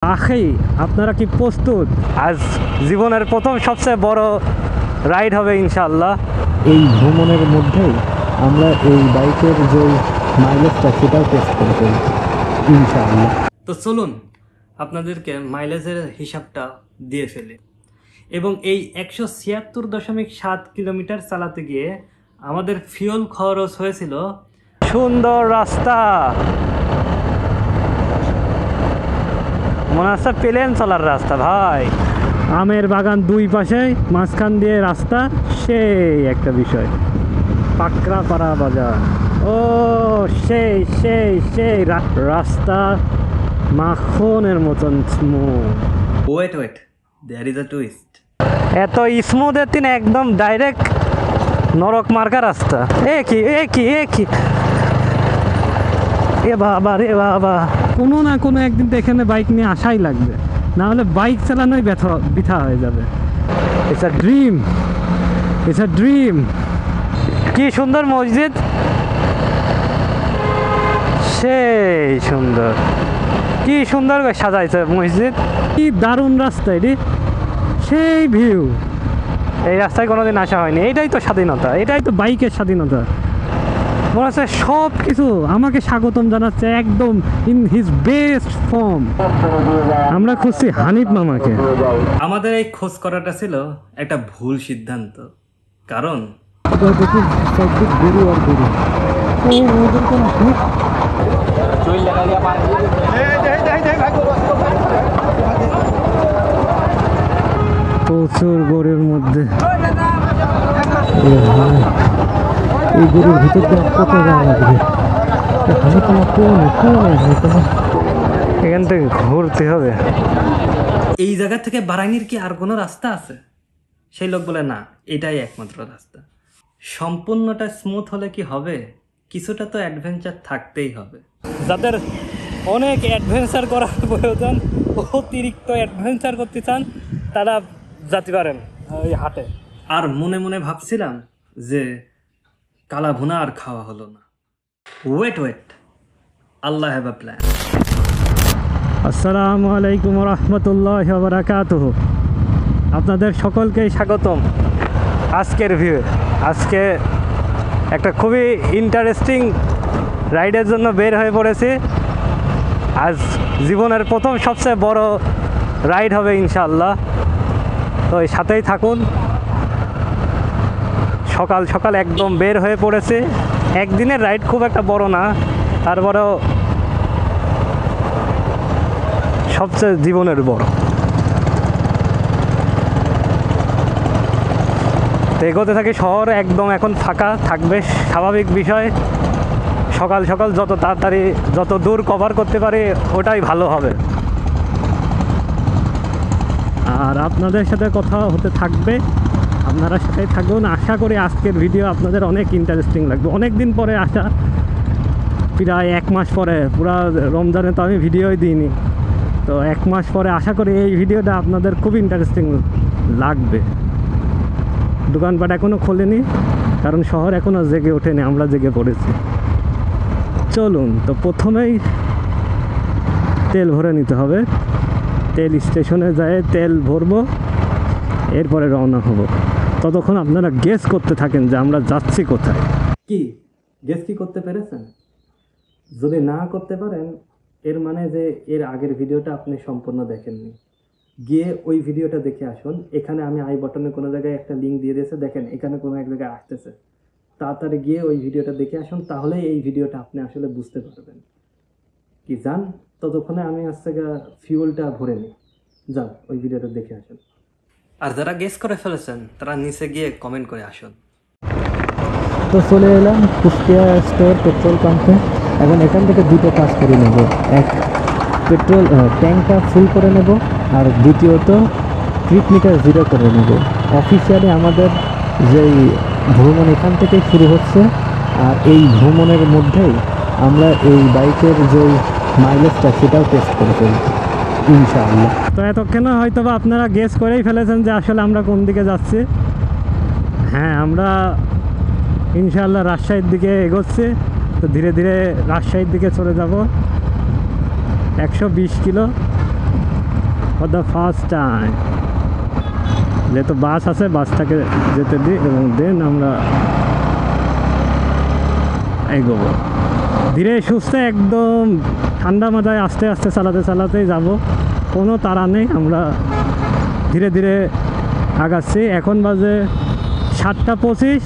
আখি আপনারা কি প্রস্তুত? আজ জীবনের প্রথম সবচেয়ে বড় রাইড হবে ইনশাআল্লাহ। এই ভ্রমণের মধ্যেই আমরা এই বাইকের যে মাইলেজটা সেটাও টেস্ট করে ফেলি ইনশাআল্লাহ। তো চলুন আপনাদেরকে মাইলেজের হিসাবটা দিয়ে ফেলি। এবং এই 176.7 কিলোমিটার চালাতে গিয়ে আমাদের ফিউল খরচ হয়েছিল। সুন্দর রাস্তা, মনে হচ্ছে প্লেন চলার রাস্তা ভাই। আমের বাগান দুই পাশে, মাঝখান দিয়ে রাস্তা, সেই একটা বিষয়। পাকড়াপাড়া বাজার, ও সেই সেই সেই রাস্তা মাখনের মতন smooth. Wait there is a twist. এত স্মুথের তিন একদম ডাইরেক্ট নরক মার্কা রাস্তা। এ কি এ বাবা রে বাবা, কোনো না কোনো একদিন তো এখানে বাইক নিয়ে আসাই লাগবে, না হলে বাইক চালানোই বৃথা হয়ে যাবে। It's a dream. কি সুন্দর মসজিদ, সেই সুন্দর, কি সুন্দর করে সাজাইছে মসজিদ। কি দারুণ রাস্তা এটি, সেই ভিউ। এই রাস্তায় কোনোদিন আসা হয়নি। এটাই তো স্বাধীনতা, এটাই তো বাইকের স্বাধীনতা। মনে হচ্ছে সব কিছু আমাকে স্বাগতম জানাচ্ছে একদম ইন হিজ বেস্ট ফর্ম। আমরা খুঁজছি হানিফ মামাকে। আমাদের এই খোঁজ করাটা ছিল একটা ভুল সিদ্ধান্ত, কারণ গুরু আর গুরু প্রচুর গরুর মধ্যে, এই গরুর ভিতর দিয়ে কত যাওয়া লাগবে। এখান থেকে ঘুরতে হবে। এই জায়গা থেকে বারাঙ্গীর কি আর কোনো রাস্তা আছে? সেই লোক বলে না, এটাই একমাত্র রাস্তা। সম্পূর্ণটা স্মুথ হলে কি হবে, কিছুটা তো অ্যাডভেঞ্চার থাকতেই হবে। যাদের অনেক অ্যাডভেঞ্চার করার প্রয়োজন, অতিরিক্ত অ্যাডভেঞ্চার করতে চান, তারা যেতে পারেন ওই হাটে। আর মনে মনে ভাবছিলাম যে কালা ভুনা আর খাওয়া হলো না। Wait Allah have a plan. আসসালামু আলাইকুম রহমতুল্লাহ বারাকাতুহু। আপনাদের সকলকেই স্বাগতম আজকের ভিউ। আজকে একটা খুবই ইন্টারেস্টিং রাইডের জন্য বের হয়ে পড়েছি। আজ জীবনের প্রথম সবচেয়ে বড় রাইড হবে ইনশাআল্লাহ। তো এই সাথেই থাকুন। সকাল সকাল একদম বের হয়ে পড়েছে। একদিনের রাইড, খুব একটা বড় না, তারপরেও সবচেয়ে জীবনের বড়। তো এগোতে থাকি। শহর একদম এখন ফাঁকা থাকবে, স্বাভাবিক বিষয়। সকাল সকাল যত তাড়াতাড়ি যত দূর কভার করতে পারি ওটাই ভালো হবে। আর আপনাদের সাথে কথা হতে থাকবে, আপনারা সাথে থাকুন। আশা করি আজকের ভিডিও আপনাদের অনেক ইন্টারেস্টিং লাগবে। অনেক দিন পরে আসা, প্রায় 1 মাস পরে। পুরো রমজানে তো আমি ভিডিওই দিইনি, তো 1 মাস পরে আশা করি এই ভিডিওটা আপনাদের খুব ইন্টারেস্টিং লাগবে। দোকানপাট এখনও খোলেনি, কারণ শহর এখনও জেগে ওঠেনি, আমরা জেগে পড়েছি। চলুন, তো প্রথমেই তেল ভরে নিতে হবে। তেল স্টেশনে যায় তেল ভরবো, এরপরে রওনা হব। ততক্ষণ আপনারা গেস করতে থাকেন যে আমরা যাচ্ছি কোথায়। কি গেস কি করতে পেরেছেন? যদি না করতে পারেন, এর মানে যে এর আগের ভিডিওটা আপনি সম্পূর্ণ দেখেননি। গিয়ে ওই ভিডিওটা দেখে আসুন। এখানে আমি আই বাটনে কোনো জায়গায় একটা লিঙ্ক দিয়ে দিয়েছে, দেখেন এখানে কোনো এক জায়গায় আসতেছে। তাড়াতাড়ি গিয়ে ওই ভিডিওটা দেখে আসুন, তাহলে এই ভিডিওটা আপনি আসলে বুঝতে পারবেন। কি যান, ততক্ষণে আমি আজকে ফিউলটা ভরে নিই। যান, ওই ভিডিওটা দেখে আসুন। আর যারা গেস করে ফেলেছেন তারা নিচে গিয়ে কমেন্ট করে আসুন। তো চলে এলাম কুষ্টিয়া স্টোর পেট্রোল পাম্পে। এখন এখান থেকে দুটো কাজ করে নেব। এক, পেট্রোল ট্যাঙ্কটা ফুল করে নেব, আর দ্বিতীয়ত ট্রিপ মিটার 0 করে নেব। অফিসিয়ালি আমাদের যেই ভ্রমণ এখান থেকে শুরু হচ্ছে, আর এই ভ্রমণের মধ্যেই আমরা এই বাইকের যে মাইলেজটা সেটাও টেস্ট করে ফেলি ইনশাআল্লাহ। তো এতক্ষণ হয়তো বা আপনারা গেস করেই ফেলেছেন যে আসলে আমরা কোন দিকে যাচ্ছি। হ্যাঁ, আমরা ইনশাআল্লাহ রাজশাহীর দিকে এগোচ্ছি। তো ধীরে ধীরে রাজশাহীর দিকে চলে যাব। 120 kilo for the first time. যেহেতু বাস আছে, বাসটাকে যেতে দিই এবং দেন আমরা এগোবো ধীরে সুস্থে, একদম ঠান্ডা মাথায় আস্তে আস্তে চালাতে চালাতেই যাব, কোনো তাড়া নেই। আমরা ধীরে ধীরে আগাচ্ছি। এখন বাজে 7:25,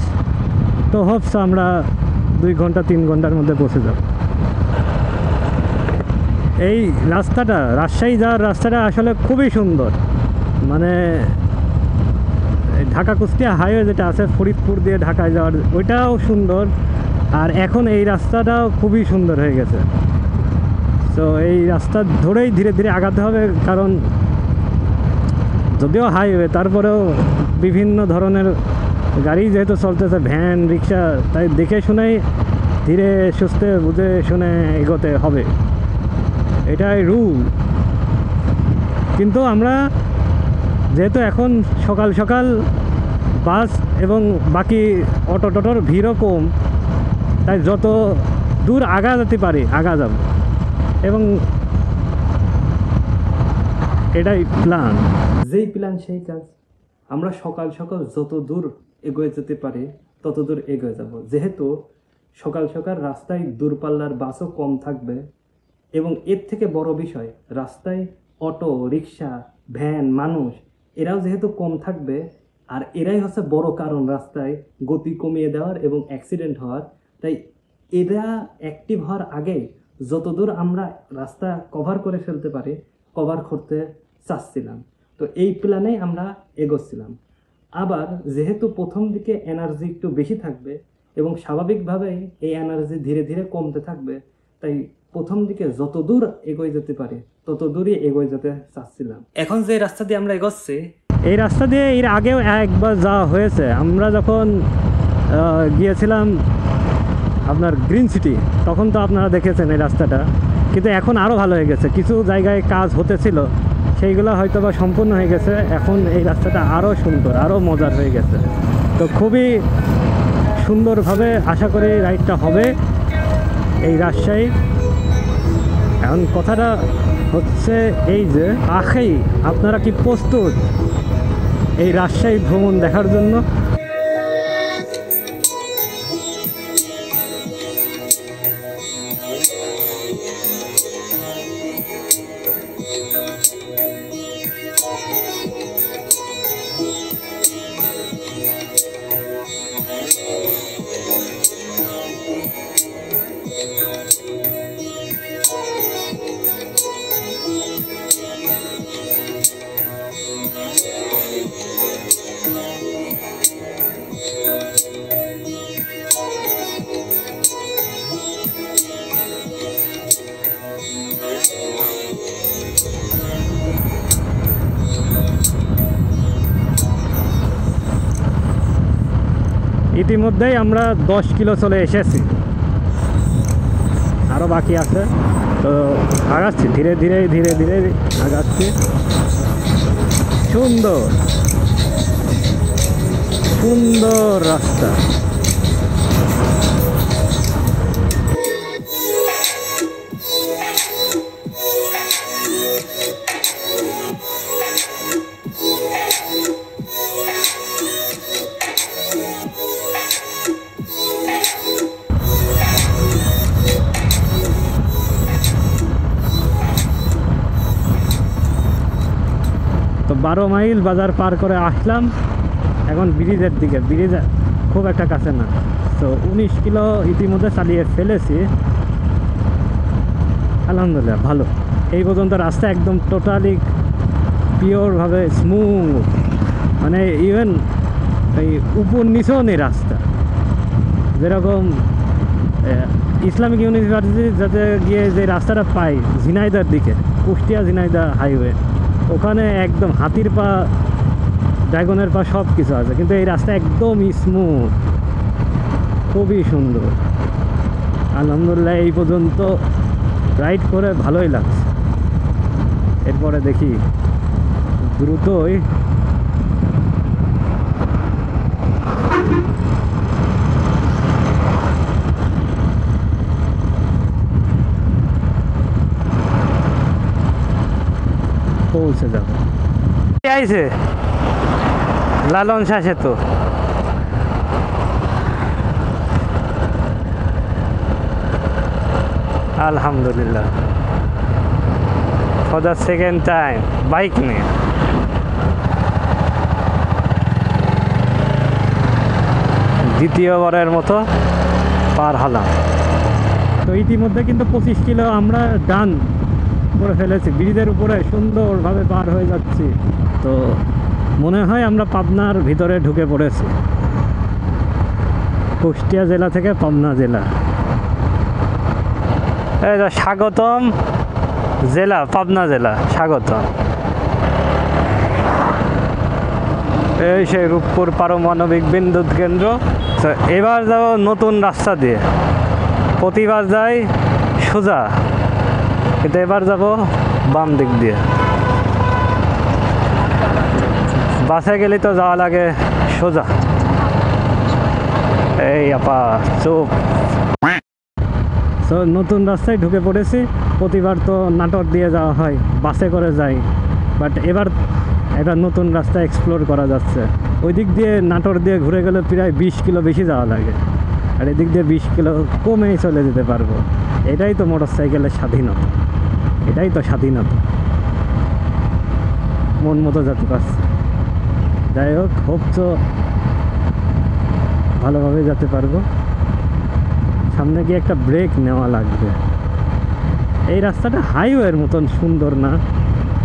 তো হোপস আমরা 2 ঘন্টা 3 ঘন্টার মধ্যে পৌঁছে যাব। এই রাস্তাটা, রাজশাহী যাওয়ার রাস্তাটা আসলে খুবই সুন্দর। মানে ঢাকা কুষ্টিয়া হাইওয়ে যেটা আছে ফরিদপুর দিয়ে ঢাকায় যাওয়ার, ওইটাও সুন্দর। আর এখন এই রাস্তাটাও খুবই সুন্দর হয়ে গেছে। তো এই রাস্তা ধরেই ধীরে ধীরে আগাতে হবে, কারণ যদিও হাইওয়ে তারপরেও বিভিন্ন ধরনের গাড়ি যেহেতু চলতেছে, ভ্যান, রিক্সা, তাই দেখে শুনেই ধীরে সুস্থে বুঝে শুনে এগোতে হবে, এটাই রুল। কিন্তু আমরা যেহেতু এখন সকাল সকাল বাস এবং বাকি অটো টটোর ভিড়ও কম, তাই যত দূর আগা যেতে পারি আগা যাব, এবং এটাই প্ল্যান। যেই প্ল্যান সেই কাজ। আমরা সকাল সকাল যত দূর এগিয়ে যেতে পারি তত দূর এগিয়ে যাব। যেহেতু সকাল সকাল রাস্তায় দূরপাল্লার বাসও কম থাকবে, এবং এর থেকে বড় বিষয়, রাস্তায় অটো, রিক্সা, ভ্যান, মানুষ এরাও যেহেতু কম থাকবে, আর এরাই হচ্ছে বড় কারণ রাস্তায় গতি কমিয়ে দেওয়ার এবং অ্যাক্সিডেন্ট হওয়ার। তাই এরা অ্যাক্টিভ হওয়ার আগে যতদূর আমরা রাস্তা কভার করে ফেলতে পারি কভার করতে চাচ্ছিলাম। তো এই প্ল্যানে আমরা এগোচ্ছিলাম। আবার যেহেতু প্রথম দিকে এনার্জি একটু বেশি থাকবে এবং স্বাভাবিকভাবেই এই এনার্জি ধীরে ধীরে কমতে থাকবে, তাই প্রথম দিকে যত দূর এগোয় যেতে পারে তত দূরই এগোয় যেতে চাচ্ছিলাম। এখন যে রাস্তা দিয়ে আমরা এগোচ্ছি, এই রাস্তা দিয়ে এর আগেও একবার যাওয়া হয়েছে। আমরা যখন গিয়েছিলাম আপনার গ্রিন সিটি, তখন তো আপনারা দেখেছেন এই রাস্তাটা, কিন্তু এখন আরও ভালো হয়ে গেছে। কিছু জায়গায় কাজ হতেছিল, সেইগুলো হয়তো বা সম্পূর্ণ হয়ে গেছে। এখন এই রাস্তাটা আরও সুন্দর, আরও মজার হয়ে গেছে। তো খুবই সুন্দরভাবে আশা করি রাইডটা হবে এই রাজশাহী। এখন কথাটা হচ্ছে এই যে, আখেই আপনারা কি প্রস্তুত এই রাজশাহী ভ্রমণ দেখার জন্য? ইতিমধ্যেই আমরা 10 কিলো চলে এসেছি, আরও বাকি আছে। তো আগাচ্ছি ধীরে ধীরে ধীরে ধীরে আগাচ্ছি। সুন্দর সুন্দর রাস্তা। তো 12 মাইল বাজার পার করে আসলাম এখন ব্রিজের দিকে। ব্রিজ খুব একটা কাছে না, তো 19 কিলো ইতিমধ্যে চালিয়ে ফেলেছি। আলহামদুলিল্লাহ ভালো। এই পর্যন্ত রাস্তা একদম টোটালি পিওরভাবে স্মুথ, মানে ইভেন এই উপর নিচেও নেই রাস্তা। যেরকম ইসলামিক ইউনিভার্সিটি যাতে গিয়ে যে রাস্তাটা পাই ঝিনাইদার দিকে, কুষ্টিয়া ঝিনাইদা হাইওয়ে, ওখানে একদম হাতির পা, ড্রাগনের পা সব কিছু আছে, কিন্তু এই রাস্তা একদম স্মুথ, খুবই সুন্দর। আলহামদুলিল্লাহ এই পর্যন্ত রাইড করে ভালোই লাগছে। এরপরে দেখি দ্রুতই পৌঁছে যাবে। আইছে লালন শাহ সেতু। আলহামদুলিল্লাহ for the second time bike নিয়ে দ্বিতীয়বারের মতো পার হলাম। তো ইতিমধ্যে কিন্তু 25 কিলো আমরা ডান করে ফেলেছি, ব্রিজের উপরে সুন্দরভাবে পার হয়ে যাচ্ছি। তো মনে হয় আমরা পাবনার ভিতরে ঢুকে পড়েছি, কুষ্টিয়া জেলা থেকে পাবনা জেলা। এই তো স্বাগতম জেলা, পাবনা জেলা স্বাগতম। এই সেই রূপপুর পারমাণবিক বিদ্যুৎ কেন্দ্র। তো এবার যাব নতুন রাস্তা দিয়ে, প্রতিবার যাই সোজা, কিন্তু এবার যাব বাম দিক দিয়ে। বাসে গেলে তো যাওয়া লাগে সোজা। এই আপা চুপ। তো নতুন রাস্তায় ঢুকে পড়েছি। প্রতিবার তো নাটোর দিয়ে যাওয়া হয়, বাসে করে যাই, বাট এবার একটা নতুন রাস্তা এক্সপ্লোর করা যাচ্ছে। ওই দিক দিয়ে নাটোর দিয়ে ঘুরে গেলে প্রায় 20 কিলো বেশি যাওয়া লাগে, আর এদিক দিয়ে 20 কিলো কমেই চলে যেতে পারবো। এটাই তো মোটর সাইকেলের স্বাধীনতা, এটাই তো স্বাধীনতা, মন মতো যেতে পারছে। যাই হোক, হোপ তো ভালোভাবে যেতে পারবো। সামনে গিয়ে একটা ব্রেক নেওয়া লাগবে। এই রাস্তাটা হাইওয়ের মতন সুন্দর না,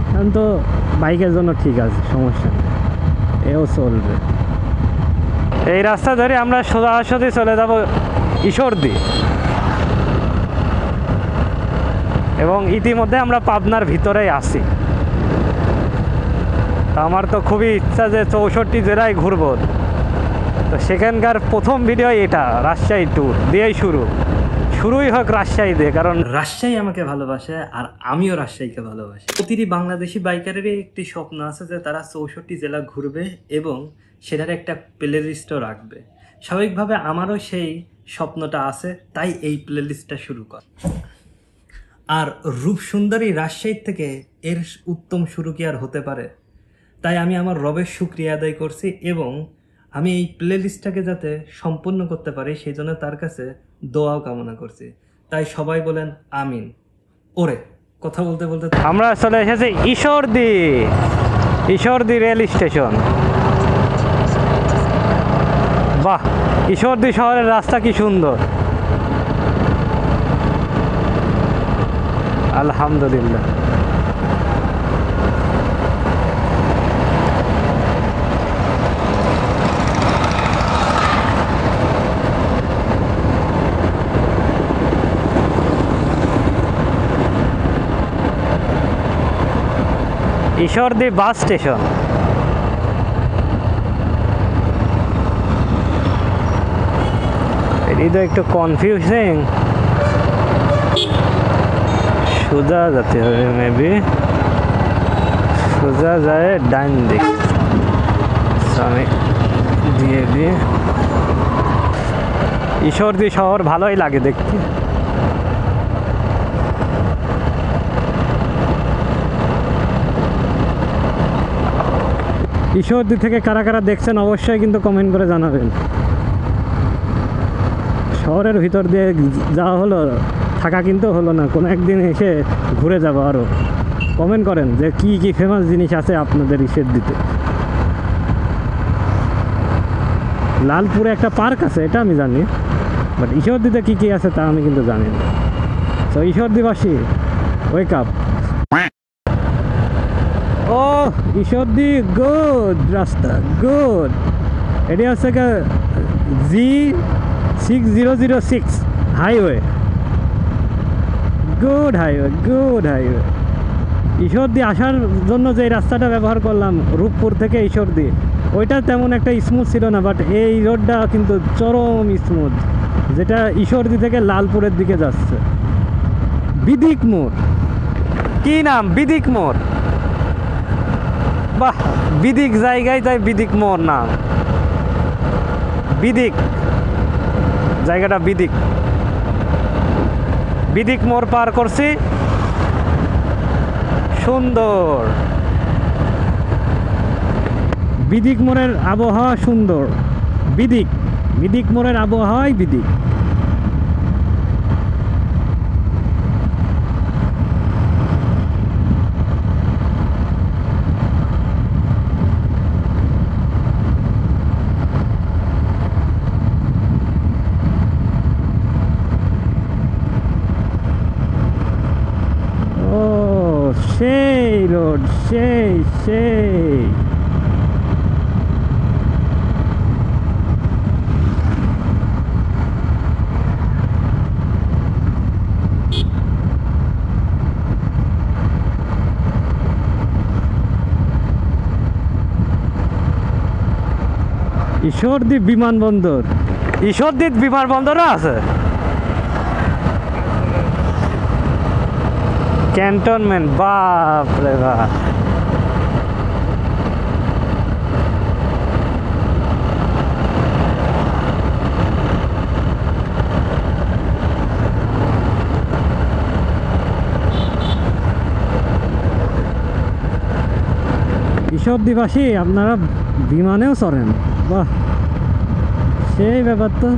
কারণ তো বাইকের জন্য ঠিক আছে, সমস্যা নেই, এও চলবে। এই রাস্তা ধরে আমরা সোজাসুজি চলে যাব ঈশ্বরদী, এবং ইতিমধ্যে আমরা পাবনার ভিতরেই আছি। আমার তো খুবই ইচ্ছা যে 64 জেলায় ঘুরবো। তো সেখানকার প্রথম ভিডিও এটা, রাজশাহী ট্যুর দিয়েই শুরুই হোক রাজশাহী দিয়ে, কারণ রাজশাহী আমাকে ভালোবাসে আর আমিও রাজশাহীকে ভালোবাসি। প্রতিটি বাংলাদেশি বাইকারেরই একটি স্বপ্ন আছে যে তারা 64 জেলা ঘুরবে এবং সেটার একটা প্লে লিস্টও রাখবে। স্বাভাবিকভাবে আমারও সেই স্বপ্নটা আছে, তাই এই প্লে লিস্টটা শুরু কর। আর রূপসুন্দরী রাজশাহী থেকে এর উত্তম শুরু কি আর হতে পারে? তাই আমি আমার রবের শুকরিয়া আদায় করছি এবং আমি এই প্লে লিস্টটাকে যাতে সম্পূর্ণ করতে পারি সেই জন্য তার কাছে দোয়াও কামনা করছি। তাই সবাই বলেন আমিন। ওরে কথা বলতে বলতে আমরা চলে এসেছি ঈশ্বরদী রেল স্টেশন। বাহ, ঈশ্বরদী শহরের রাস্তা কি সুন্দর, আলহামদুলিল্লাহ। Ishwardi bus station. এটি তো একটু কনফিউজিং, সোজা যেতে হবে, মেবি সোজা যায় ডাইন দিক। আমি দিয়ে দিয়ে ঈশ্বরদী শহর ভালোই লাগে দেখতে। ঈশ্বরদী থেকে কারা কারা দেখছেন অবশ্যই কিন্তু কমেন্ট করে জানাবেন। শহরের ভিতর দিয়ে যাওয়া হলো, থাকা কিন্তু হলো না, কোনো একদিন এসে ঘুরে যাবো। আরও কমেন্ট করেন যে কি কি ফেমাস জিনিস আছে আপনাদের ঈশ্বরদীতে। লালপুরে একটা পার্ক আছে, এটা আমি জানি, বাট ঈশ্বরদীতে কী কী আছে তা আমি কিন্তু জানি না। তো ঈশ্বরদীবাসী ওয়েক আপ। ও ঈশ্বরদী গুড রাস্তা, গুড। এটি হচ্ছে G6006 highway, good highway, good highway. Ishwardi আসার জন্য যে রাস্তাটা ব্যবহার করলাম রূপপুর থেকে ঈশ্বরদী, ওইটা তেমন একটা স্মুথ ছিল না, বাট এই রোডটা কিন্তু চরম স্মুথ, যেটা ঈশ্বরদী থেকে লালপুরের দিকে যাচ্ছে। বিদিক মোড়, কি নাম? বিদিক মোড়। বাহ, বিদিক জায়গায় তাই বিদিক মোড় নাম। বিদিক জায়গাটা, বিদিক। বিদিক মোড় পার করছি, সুন্দর। বিদিক মোড়ের আবহাওয়া সুন্দর। বিদিক মোড়ের আবহাওয়াই বিদিক। সেই রোড, সেই ঈশ্বরদীপ বিমানবন্দর। ঈশ্বরদীপ বিমানবন্দরও আছে। ক্যান্টনমেন্ট, বাপ রে বাপ। ঈশ্বরদীবাসী আপনারা বিমানেও চড়েন, বাহ সেই ব্যাপার তো।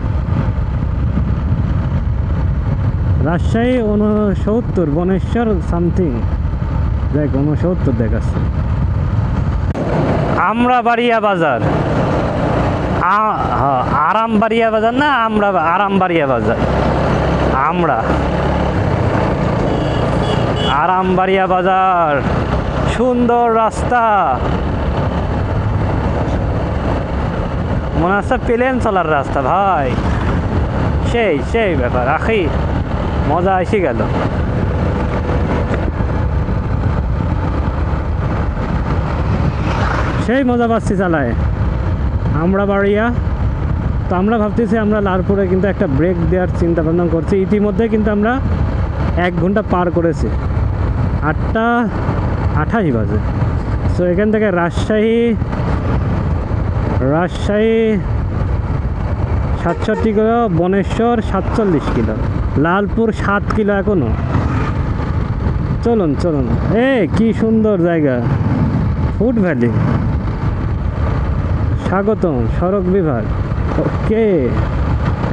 রাজশাহী 69, বনেশ্বর সামথিং, দেখ 69 দেখাচ্ছে। আমরাবাড়িয়া বাজার, আরামবাড়িয়া বাজার না, আরামবাড়িয়া বাজার, আরামবাড়িয়া বাজার। সুন্দর রাস্তা, মনে হচ্ছে প্লেন চলার রাস্তা ভাই। সেই ব্যাপার আখি, মজা এসে গেল। সেই মজা পাচ্ছি চালায় আমরাবাড়িয়া। তো আমরা ভাবতেছি আমরা লালপুরে কিন্তু একটা ব্রেক দেওয়ার চিন্তা ভাবনা করছি। ইতিমধ্যে কিন্তু আমরা 1 ঘন্টা পার করেছি, 8:28 বাজে। সো এখান থেকে Rajshahi 67 kilo, Baneswar 47 kilo, Lalpur 7 kilo এখনো। চলুন কি সুন্দর জায়গা, ফুড ভ্যালি। স্বাগতম সড়ক বিভাগ। ওকে,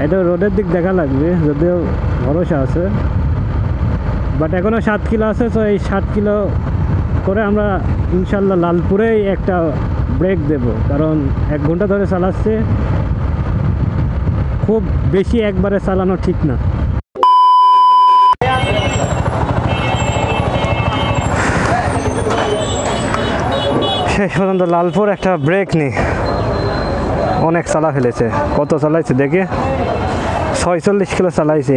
এটা রোডের দিক দেখা লাগবে, যদিও ভরসা আছে, বাট এখনও 7 কিলো আছে। তো এই 7 কিলো করে আমরা ইনশাল্লাহ লালপুরেই একটা ব্রেক দেব, কারণ 1 ঘন্টা ধরে চালাচ্ছে, খুব বেশি একবারে চালানো ঠিক না। শেষ পর্যন্ত লালপুর একটা ব্রেক নেই, অনেক চালা ফেলেছে। কত চালাইছে দেখে, 46 কিলো চালাইছে,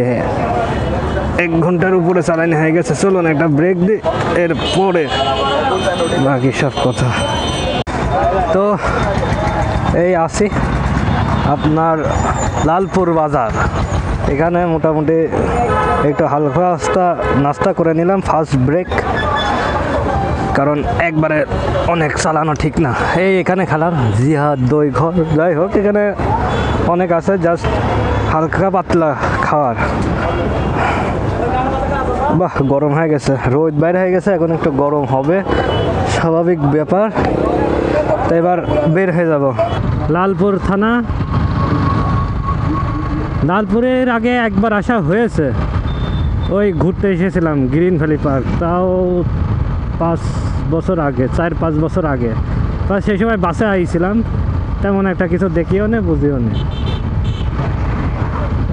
1 ঘন্টার উপরে চালানো হয়ে গেছে। চলুন একটা ব্রেক দিই, এরপরে বাকি সব কথা। তো এই আছি আপনার লালপুর বাজার। এখানে মোটামুটি একটু হালকা নাস্তা করে নিলাম, ফার্স্ট ব্রেক, কারণ একবারে অনেক চালানো ঠিক না। এখানে খেলার জিহাদ, দই ঘর, যাই হোক এখানে অনেক আছে, জাস্ট হালকা পাতলা খাওয়ার। বাহ, গরম হয়ে গেছে, রোদ বাইরে হয়ে গেছে, এখন একটু গরম হবে, স্বাভাবিক ব্যাপার। তো এবার বের হয়ে যাব। লালপুর থানা, লালপুরের আগে একবার আসা হয়েছে, ওই ঘুরতে এসেছিলাম গ্রিন ভ্যালি পার্ক, তাও 5 বছর আগে, 4-5 বছর আগে। তা সেই সময় বাসে আইছিলাম, তেমন একটা কিছু দেখিও না, বুঝিও না,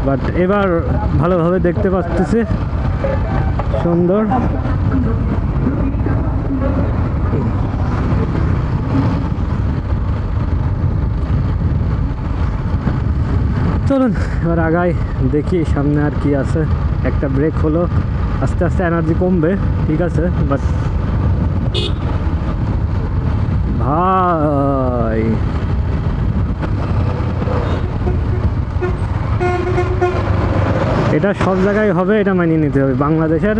বাট এবার ভালোভাবে দেখতে পাচ্ছি, সুন্দর। চলুন এবার আগাই, দেখি সামনে আর কি আছে। একটা ব্রেক হলো, আস্তে আস্তে এনার্জি কমবে, ঠিক আছে, বাট ভাই এটা সব জায়গায় হবে, এটা মানিয়ে নিতে হবে। বাংলাদেশের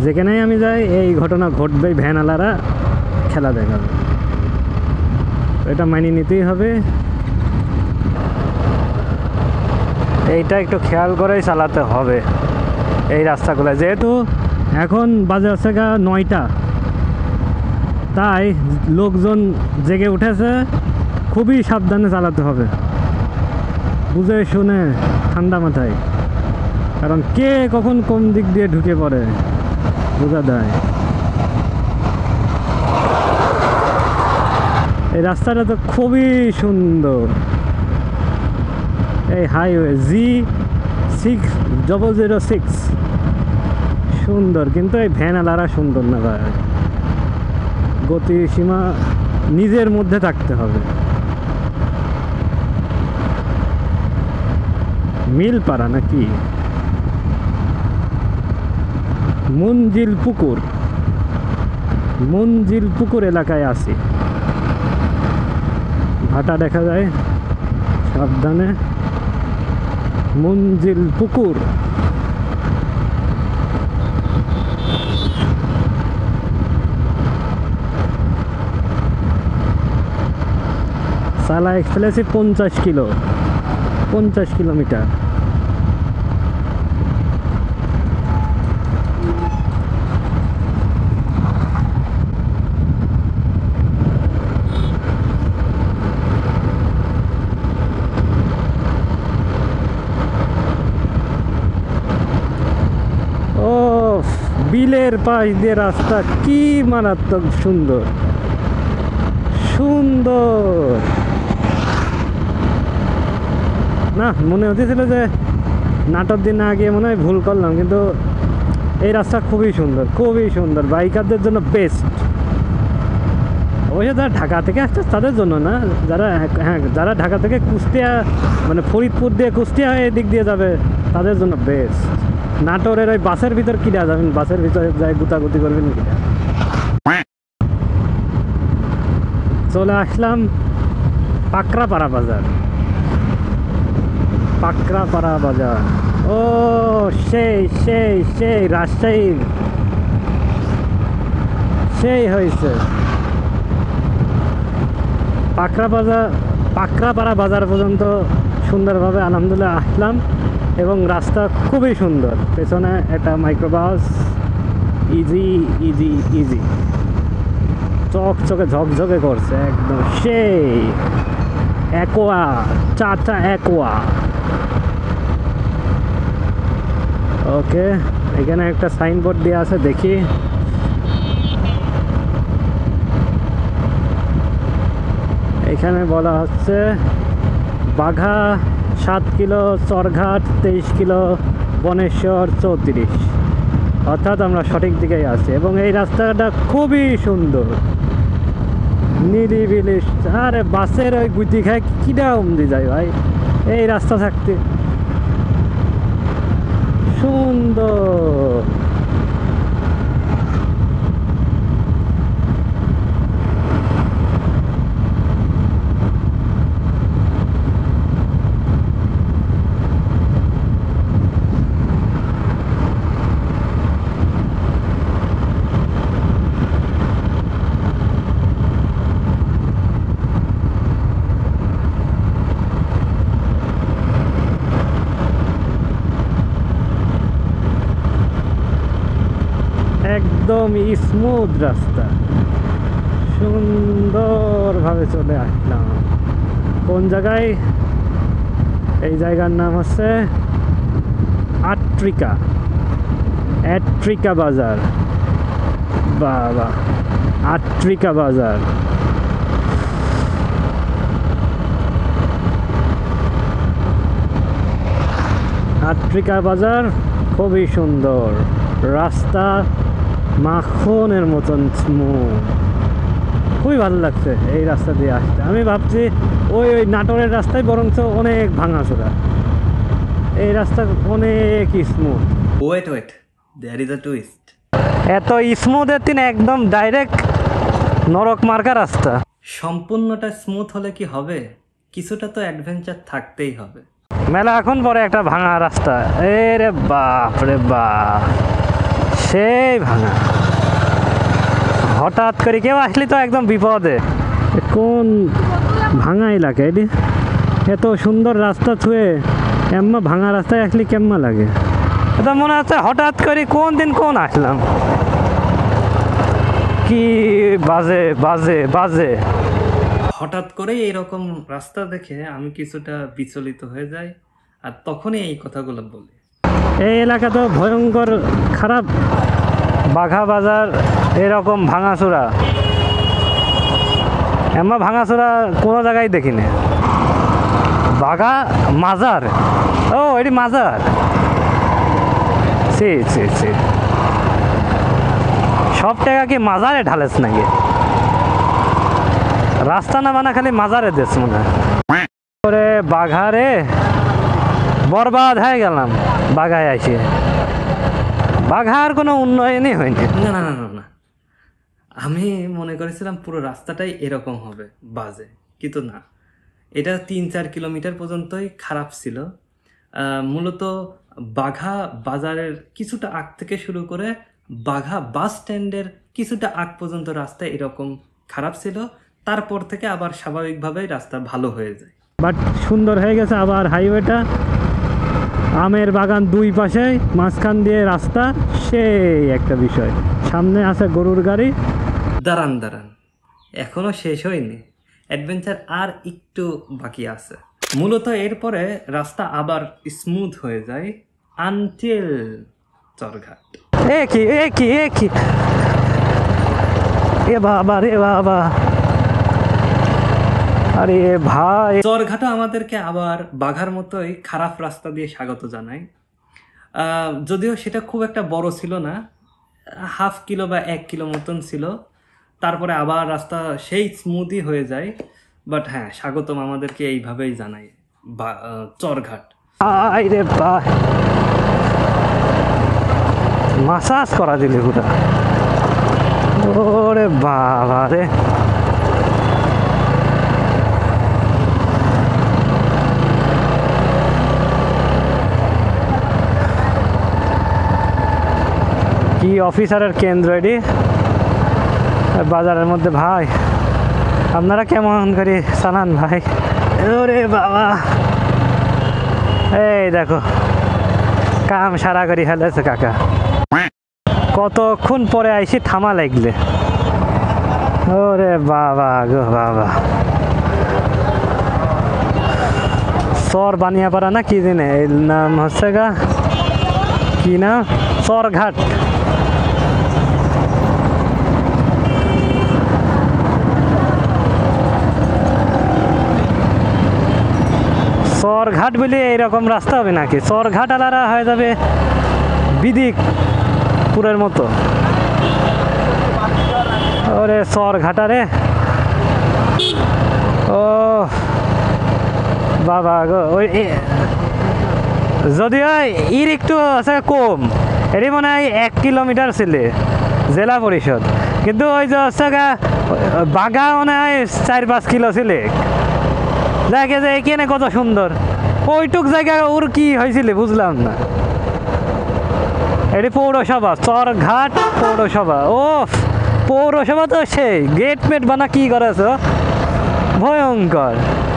যেখানেই আমি যাই এই ঘটনা ঘটবেই, ভ্যানওয়ালারা খেলা দেখাবে, এটা মানিয়ে নিতেই হবে। এইটা একটু খেয়াল করেই চালাতে হবে এই রাস্তাগুলো, যেহেতু এখন বাজে হচ্ছে 9টা, তাই লোকজন জেগে উঠেছে, খুবই সাবধানে চালাতে হবে, বুঝে শুনে ঠান্ডা মাথায়, কারণ কে কখন কোন দিক দিয়ে ঢুকে পড়ে বোঝা দেয়। এই রাস্তাটা তো খুবই সুন্দর, এই হাইওয়ে G6006 সুন্দর, কিন্তু এই ভ্যানালারা সুন্দর না ভাই, গতি সীমা নিজের মধ্যে থাকতে হবে। মিলপাড়া নাকি মঞ্জিল পুকুর এলাকায় আছি, ভাটা দেখা যায় সাবধানে। মঞ্জিল পুকুর চালায় ফেলেছি 50 কিলোমিটার। বিলের পাশ দিয়ে রাস্তা, কি মারাত্মক সুন্দর না, মনে হতেছিল যে নাটোর দিন আগে মনে হয় ভুল করলাম, কিন্তু এই রাস্তা খুবই সুন্দর, বাইকারদের জন্য বেস্ট। অবশ্য যারা ঢাকা থেকে আসছে তাদের জন্য না, যারা ঢাকা থেকে কুষ্টিয়া মানে ফরিদপুর দিয়ে কুষ্টিয়া হয়ে এদিক দিয়ে যাবে তাদের জন্য বেস্ট। নাটোরের ওই বাসের ভিতর কিনা যাবেন, বাসের ভিতরে যাই গুতাগুতি করবেন কিনা। চলে আসলাম পাকড়াপাড়া বাজার। ও সেই রাজশাহীর সেই হয়েছে পাকড়াপাড়া বাজার পর্যন্ত সুন্দরভাবে আলহামদুলিল্লাহ আসলাম, এবং রাস্তা খুবই সুন্দর। পেছনে একটা মাইক্রোবাস ইজি চকচকে ঝকঝকে করছে একদম, সেই অ্যাকোয়া চাচা অ্যাকোয়া। ওকে, এখানে একটা সাইনবোর্ড দেওয়া আছে, দেখি এখানে বলা হচ্ছে বাঘা 7 কিলো, চরঘাট 23 কিলো, বনেশ্বর 34, অর্থাৎ আমরা সঠিক দিকেই আছি। এবং এই রাস্তাটা খুবই সুন্দর, নিরিবিলি। আরে বাসের ওই গুটি খায় কিটা উমদি যায় ভাই, এই রাস্তা থাকতে সুন্দর। একদম স্মুথ রাস্তা, সুন্দরভাবে চলে আসলাম। কোন জায়গায়? এই জায়গার নাম হচ্ছে আট্রিকা বাজার। বাবা, আট্রিকা বাজার। আট্রিকা বাজার খুবই সুন্দর রাস্তা, মাখনের মতন স্মুথ, খুবই ভালো লাগছে এই রাস্তা দিয়ে আসতে। আমি ভাবছি ওই নাটোরের রাস্তায় বরঞ্চ অনেক ভাঙাচোরা, এই রাস্তা অনেক smooth. Wait there is a twist. এত স্মুথের দিন একদম ডাইরেক্ট নরক মার্কা রাস্তা। সম্পূর্ণটা স্মুথ হলে কি হবে, কিছুটা তো অ্যাডভেঞ্চার থাকতেই হবে। মেলা এখন পরে একটা ভাঙা রাস্তা, রে বাপ রে বাপ, সেই ভাঙা। হঠাৎ করে কেউ আসলে তো একদম বিপদে। কোন ভাঙা এলাকা এটি? এত সুন্দর রাস্তা ছুঁয়ে এম্মা ভাঙা রাস্তায় আসলে কেম্মা লাগে। এটা মনে হচ্ছে হঠাৎ করে কোন দিন কোন আসলাম। কি বাজে বাজে বাজে। হঠাৎ করে এরকম রাস্তা দেখে আমি কিছুটা বিচলিত হয়ে যাই, আর তখনই এই কথাগুলো বলি। এই এলাকা তো ভয়ঙ্কর খারাপ, বাঘা বাজার এরকম ভাঙাচোরা, এমন ভাঙাচোরা কোনো জায়গায় দেখিনি। বাঘা মাজার, ও এটি মাজার, সে সে সে সব টাকা কি মাজারে ঢালেস নাকি? রাস্তা না বানা খালি মাজারে দেশ মনে হয়। বাঘারে বরবাদ হয়ে গেলাম বাঘায় আসে। বাঘার কোনো উন্নয়নই হয়নি। না না না না না, আমি মনে করেছিলাম পুরো রাস্তাটাই এরকম হবে বাজে, কিন্তু না, এটা 3-4 কিলোমিটার পর্যন্তই খারাপ ছিল। মূলত বাঘা বাজারের কিছুটা আগ থেকে শুরু করে বাঘা বাস স্ট্যান্ডের কিছুটা আগ পর্যন্ত রাস্তা এরকম খারাপ ছিল। তারপর থেকে আবার স্বাভাবিকভাবেই রাস্তা ভালো হয়ে যায়। বাট সুন্দর হয়ে গেছে আবার হাইওয়েটা, আমের বাগান দুই পাশে, মাঝখান দিয়ে রাস্তা, সেই একটা বিষয়। সামনে আছে গরুর গাড়ি। দাঁড়ান দাঁড়ান, এখনো শেষ হয়নি, অ্যাডভেঞ্চার আর একটু বাকি আছে। মূলত এরপরে রাস্তা আবার স্মুথ হয়ে যায় আনটিল চরঘাট। এ কি এ কি এ কি, এ বাবা রে বাবা, আরে ভাই। চরঘাটও আমাদেরকে আবার বাঘার মতোই খারাপ রাস্তা দিয়ে স্বাগত জানায়। যদিও সেটা খুব একটা বড় ছিল না, 1/2 কিলো বা 1 কিলো মতন ছিল। তারপরে আবার রাস্তা সেই স্মুথই হয়ে যায়। বাট হ্যাঁ, স্বাগতম আমাদেরকে এইভাবেই জানায় চরঘাট। আরে ভাই, মাসাজ করা দিলে পুরা, ওরে বাবা রে। কি অফিসারের কেন্দ্র এটি বাজারের মধ্যে। ভাই আপনারা কেমন করে চালান ভাই? ওরে বাবা, এই দেখো কাম সারা করে ফেলেছে কাকা। কতক্ষণ পরে আইসি থামা লাগলে। ওরে বাবা গো বাবা, চর বানিয়াপাড়া না কি জানে এর নাম হচ্ছে গা, কি না, চরঘাট। চরঘাট বলে এইরকম রাস্তা হবে নাকি? চরঘাট আলারা হয়ে যাবে বিদিকপুরের মতো। ওরে চরঘাটারে, ও বাবা গো। ওই যদিও এর একটু আছে কম, এটি মনে হয় 1 কিলোমিটার ছিল জেলা পরিষদ, কিন্তু ওই যে হচ্ছে গা বাঘা মনে হয় 4-5 কিলো ছিল। দেখে যে এখানে কত সুন্দর, ওইটুক জায়গা ওর কি হয়েছিল বুঝলাম না। এটি পৌরসভা, চরঘাট পৌরসভা। ও পৌরসভা তো সেই গেট মেট বানা কি করেছ, ভয়ঙ্কর।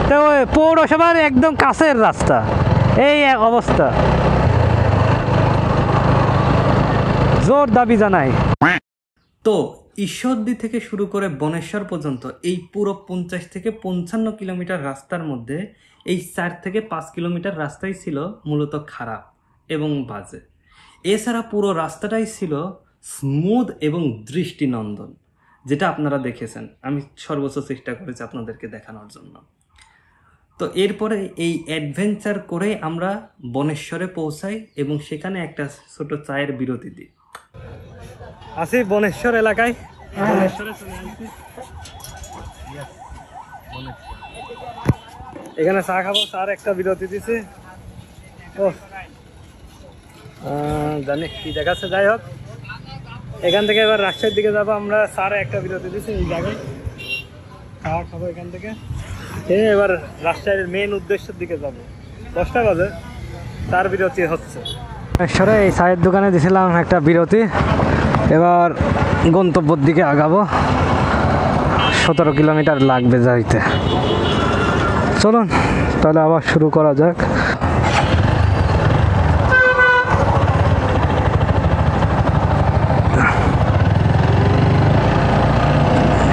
তো ওই পৌরসভার একদম কাছের রাস্তা, এই এক অবস্থা। জোর দাবি জানাই। তো ঈশ্বরদী থেকে শুরু করে বনেশ্বর পর্যন্ত এই পুরো 50 থেকে 55 কিলোমিটার রাস্তার মধ্যে এই 4 থেকে 5 কিলোমিটার রাস্তাই ছিল মূলত খারাপ এবং বাজে। এছাড়া পুরো রাস্তাটাই ছিল স্মুথ এবং দৃষ্টিনন্দন, যেটা আপনারা দেখেছেন। আমি সর্বোচ্চ চেষ্টা করেছি আপনাদেরকে দেখানোর জন্য। তো এরপরে এই অ্যাডভেঞ্চার করে আমরা বনেশ্বরে পৌঁছাই এবং সেখানে একটা ছোট চায়ের বিরতি দিই। আছি বনেশ্বর এলাকায়। এখানে চা খাবো, চার একটা বিরতি দিছে। ও জানি কি দেখাচ্ছে, যাই হোক এখান থেকে এবার রাজশাহীর দিকে যাবো আমরা। চার একটা বিরতি দিছি এই জায়গায়, খাওয়া খাবো এখান থেকে। এবার রাজশাহীর মেন উদ্দেশ্যের দিকে যাবো। 10টা বাজে, তার বিরতি হচ্ছে। ঈশ্বরে এই চায়ের দোকানে দিয়েছিলাম একটা বিরতি, এবার গন্তব্যের দিকে আগাবো। 17 কিলোমিটার লাগবে যাইতে। চলুন তাহলে আবার শুরু করা যাক।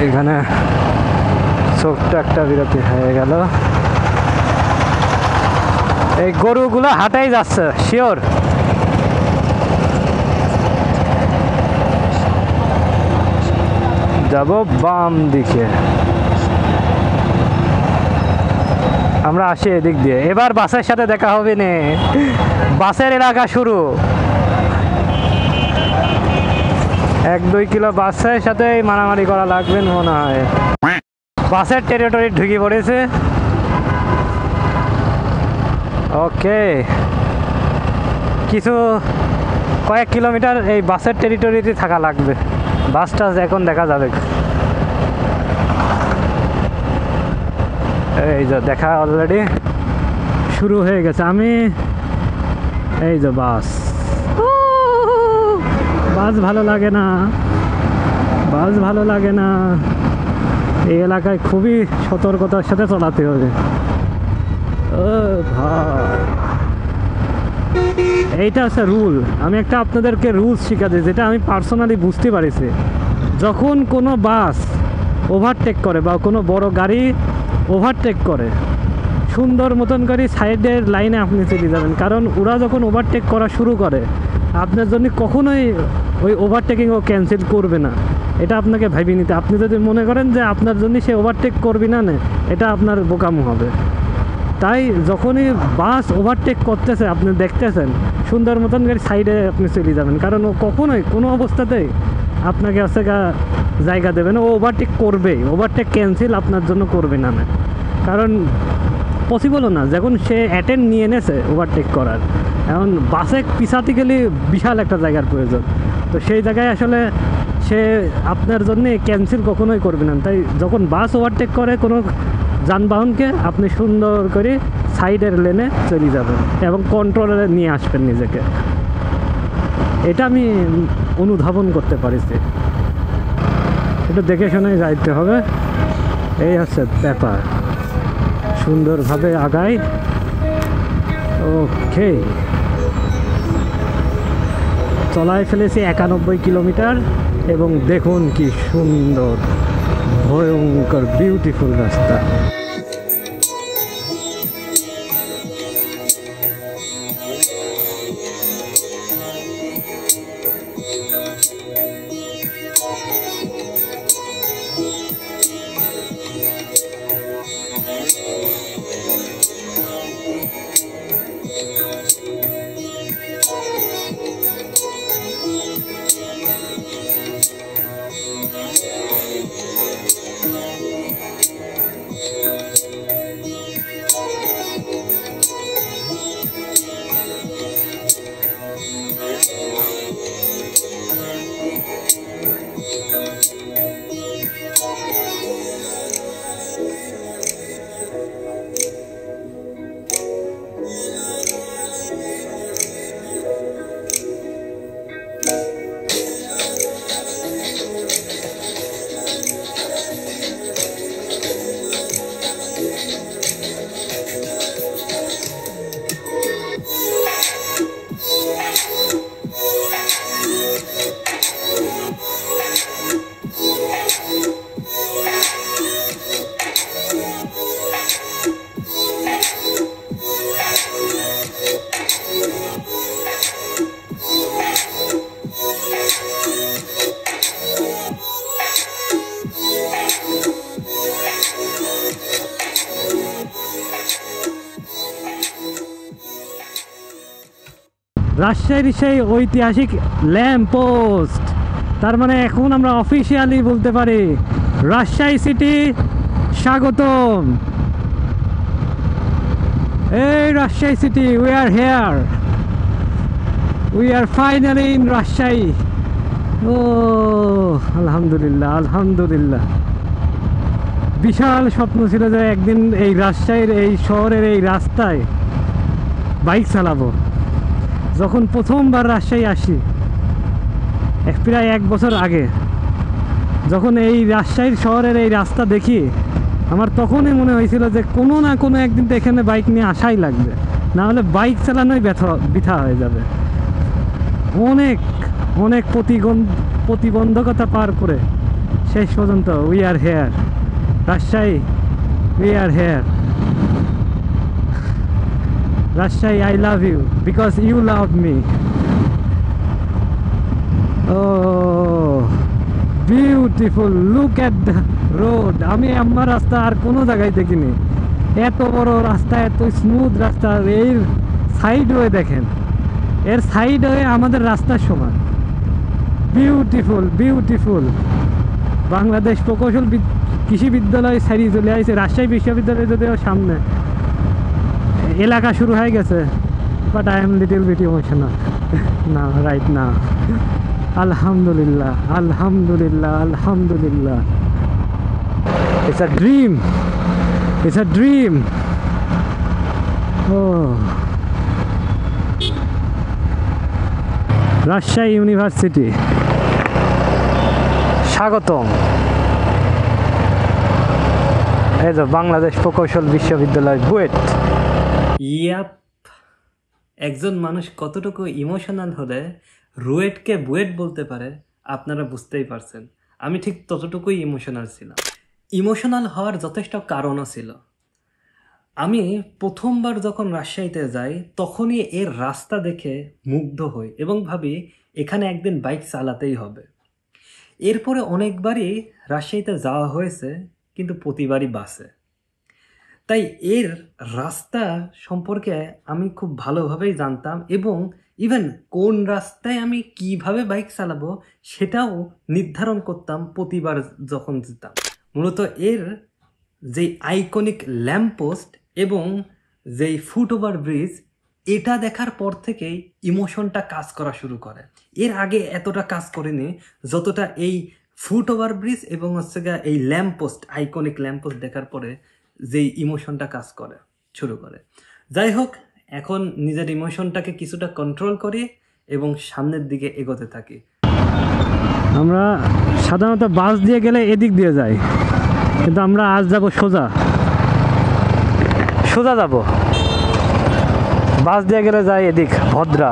এখানে ছোট্ট একটা বিরতি হয়ে গেল। এই গরুগুলো হাঁটাই যাচ্ছে শিওর। যাব বাম দিকে, আমরা আসি এদিক দিয়ে। এবার বাসের সাথে দেখা হবে নে, বাসের এলাকা শুরু। 1-2 কিলো বাসের সাথে মারামারি করা লাগবে মনে হয়। বাসের টেরিটরি ঢুকে পড়েছে। ওকে, কিছু কয়েক কিলোমিটার এই বাসের টেরিটরিতে থাকা লাগবে। বাসটা এখন দেখা যাবে। এই যে দেখা অলরেডি শুরু হয়ে গেছে। আমি এই যে বাস ভালো লাগে না, বাস ভালো লাগে না। এই এলাকায় খুবই সতর্কতার সাথে চালাতে হবে। ও ভাই, এইটা হচ্ছে রুল। আমি একটা আপনাদেরকে রুলস শিখাতে, যেটা আমি পার্সোনালি বুঝতে পারিছি। যখন কোনো বাস ওভারটেক করে বা কোনো বড় গাড়ি ওভারটেক করে, সুন্দর মতন করে সাইডের লাইনে আপনি চলে যাবেন। কারণ ওরা যখন ওভারটেক করা শুরু করে, আপনার জন্য কখনোই ওই ওভারটেকিং ও ক্যান্সেল করবে না। এটা আপনাকে ভাবি নিতে। আপনি যদি মনে করেন যে আপনার জন্য সে ওভারটেক করবি না, এটা আপনার বোকামো হবে। তাই যখনই বাস ওভারটেক করতেছে, আপনি দেখতেছেন, সুন্দর মতন করে সাইডে আপনি চলে যাবেন। কারণ ও কখনোই কোনো অবস্থাতেই আপনাকে হচ্ছে জায়গা দেবে না। ও ওভারটেক করবেই, ওভারটেক ক্যান্সেল আপনার জন্য করবে না। কারণ পসিবলও না, যখন সে অ্যাটেন্ড নিয়ে এনেছে ওভারটেক করার। এখন বাসে পিছাতে গেলে বিশাল একটা জায়গার প্রয়োজন। তো সেই জায়গায় আসলে সে আপনার জন্য ক্যান্সেল কখনোই করবে না। তাই যখন বাস ওভারটেক করে কোনো যানবাহনকে, আপনি সুন্দর করে সাইডের লেনে চলে যাবেন এবং কন্ট্রোলে নিয়ে আসবেন নিজেকে। এটা আমি অনুধাবন করতে পারিছি। একটু দেখে শুনে যাইতে হবে। এই হচ্ছে ব্যাপার। সুন্দরভাবে আগাই। ওকে, চলায় ফেলেছি 91 কিলোমিটার এবং দেখুন কি সুন্দর, ভয়ঙ্কর বিউটিফুল রাস্তা। রাজশাহীর সেই ঐতিহাসিক ল্যাম্প পোস্ট। তার মানে এখন আমরা অফিসিয়ালি বলতে পারি রাজশাহী সিটি স্বাগতম। এই Rajshahi city, we are here, we are finally in Rajshahi. ও আলহামদুলিল্লাহ, আলহামদুলিল্লাহ। বিশাল স্বপ্ন ছিল যে একদিন এই রাজশাহীর এই শহরের এই রাস্তায় বাইক চালাবো। যখন প্রথমবার রাজশাহী আসি প্রায় 1 বছর আগে, যখন এই রাজশাহীর শহরের এই রাস্তা দেখি, আমার তখনই মনে হয়েছিল যে কোনো না কোনো একদিন তো এখানে বাইক নিয়ে আসাই লাগবে, না হলে বাইক চালানোই বৃথা হয়ে যাবে। অনেক অনেক প্রতিবন্ধকতা পার করে শেষ পর্যন্ত we are here Rajshahi, we are here Rajshahi. I love you because you love me. Oh, beautiful, look at the road. আমি আমার রাস্তা আর কোনো জায়গায় দেখিনি, এত বড় রাস্তা, এত স্মুথ রাস্তা। এর সাইড ওয়ে দেখেন, এর সাইড ওয়ে আমাদের রাস্তার সমান। Beautiful beautiful. বাংলাদেশ প্রকৌশল কৃষি বিদ্যালয় ছাড়িয়ে চলে আসছে, রাজশাহী বিশ্ববিদ্যালয় যদিও সামনে, এলাকা শুরু হয়ে গেছে। But I am little bit emotional না রাইট না। Alhamdulillah, Alhamdulillah, Alhamdulillah. It's a dream. It's a dream. Oh. Rajshahi University. স্বাগতম। এই যে বাংলাদেশ প্রকৌশল বিশ্ববিদ্যালয় বুয়েট। ইয়াপ, একজন মানুষ কতটুকু ইমোশনাল হলে রুয়েটকে বুয়েট বলতে পারে আপনারা বুঝতেই পারছেন। আমি ঠিক ততটুকুই ইমোশনাল ছিলাম। ইমোশনাল হওয়ার যথেষ্ট কারণও ছিল। আমি প্রথমবার যখন রাজশাহীতে যাই তখনই এর রাস্তা দেখে মুগ্ধ হই এবং ভাবি এখানে একদিন বাইক চালাতেই হবে। এরপরে অনেকবারই রাজশাহীতে যাওয়া হয়েছে, কিন্তু প্রতিবারই বাসে। তাই এর রাস্তা সম্পর্কে আমি খুব ভালোভাবেই জানতাম এবং ইভেন কোন রাস্তায় আমি কিভাবে বাইক চালাবো সেটাও নির্ধারণ করতাম প্রতিবার যখন যেতাম। মূলত এর যে আইকনিক ল্যাম্পপোস্ট এবং যেই ফুট ওভার ব্রিজ, এটা দেখার পর থেকেই ইমোশনটা কাজ করা শুরু করে। এর আগে এতটা কাজ করেনি যতটা এই ফুট ওভার ব্রিজ এবং এই ল্যাম্পপোস্ট, আইকনিক ল্যাম্পপোস্ট দেখার পরে যেই ইমোশনটা কাজ করে শুরু করে। যাই হোক, এখন নিজের ইমোশনটাকে কিছুটা কন্ট্রোল করি এবং সামনের দিকে এগোতে থাকি। আমরা সাধারণত বাস দিয়ে গেলে এদিক দিয়ে যাই, কিন্তু আমরা আজ যাব সোজা সোজা যাব। বাস দিয়ে গেলে যাই এদিক ভদ্রা,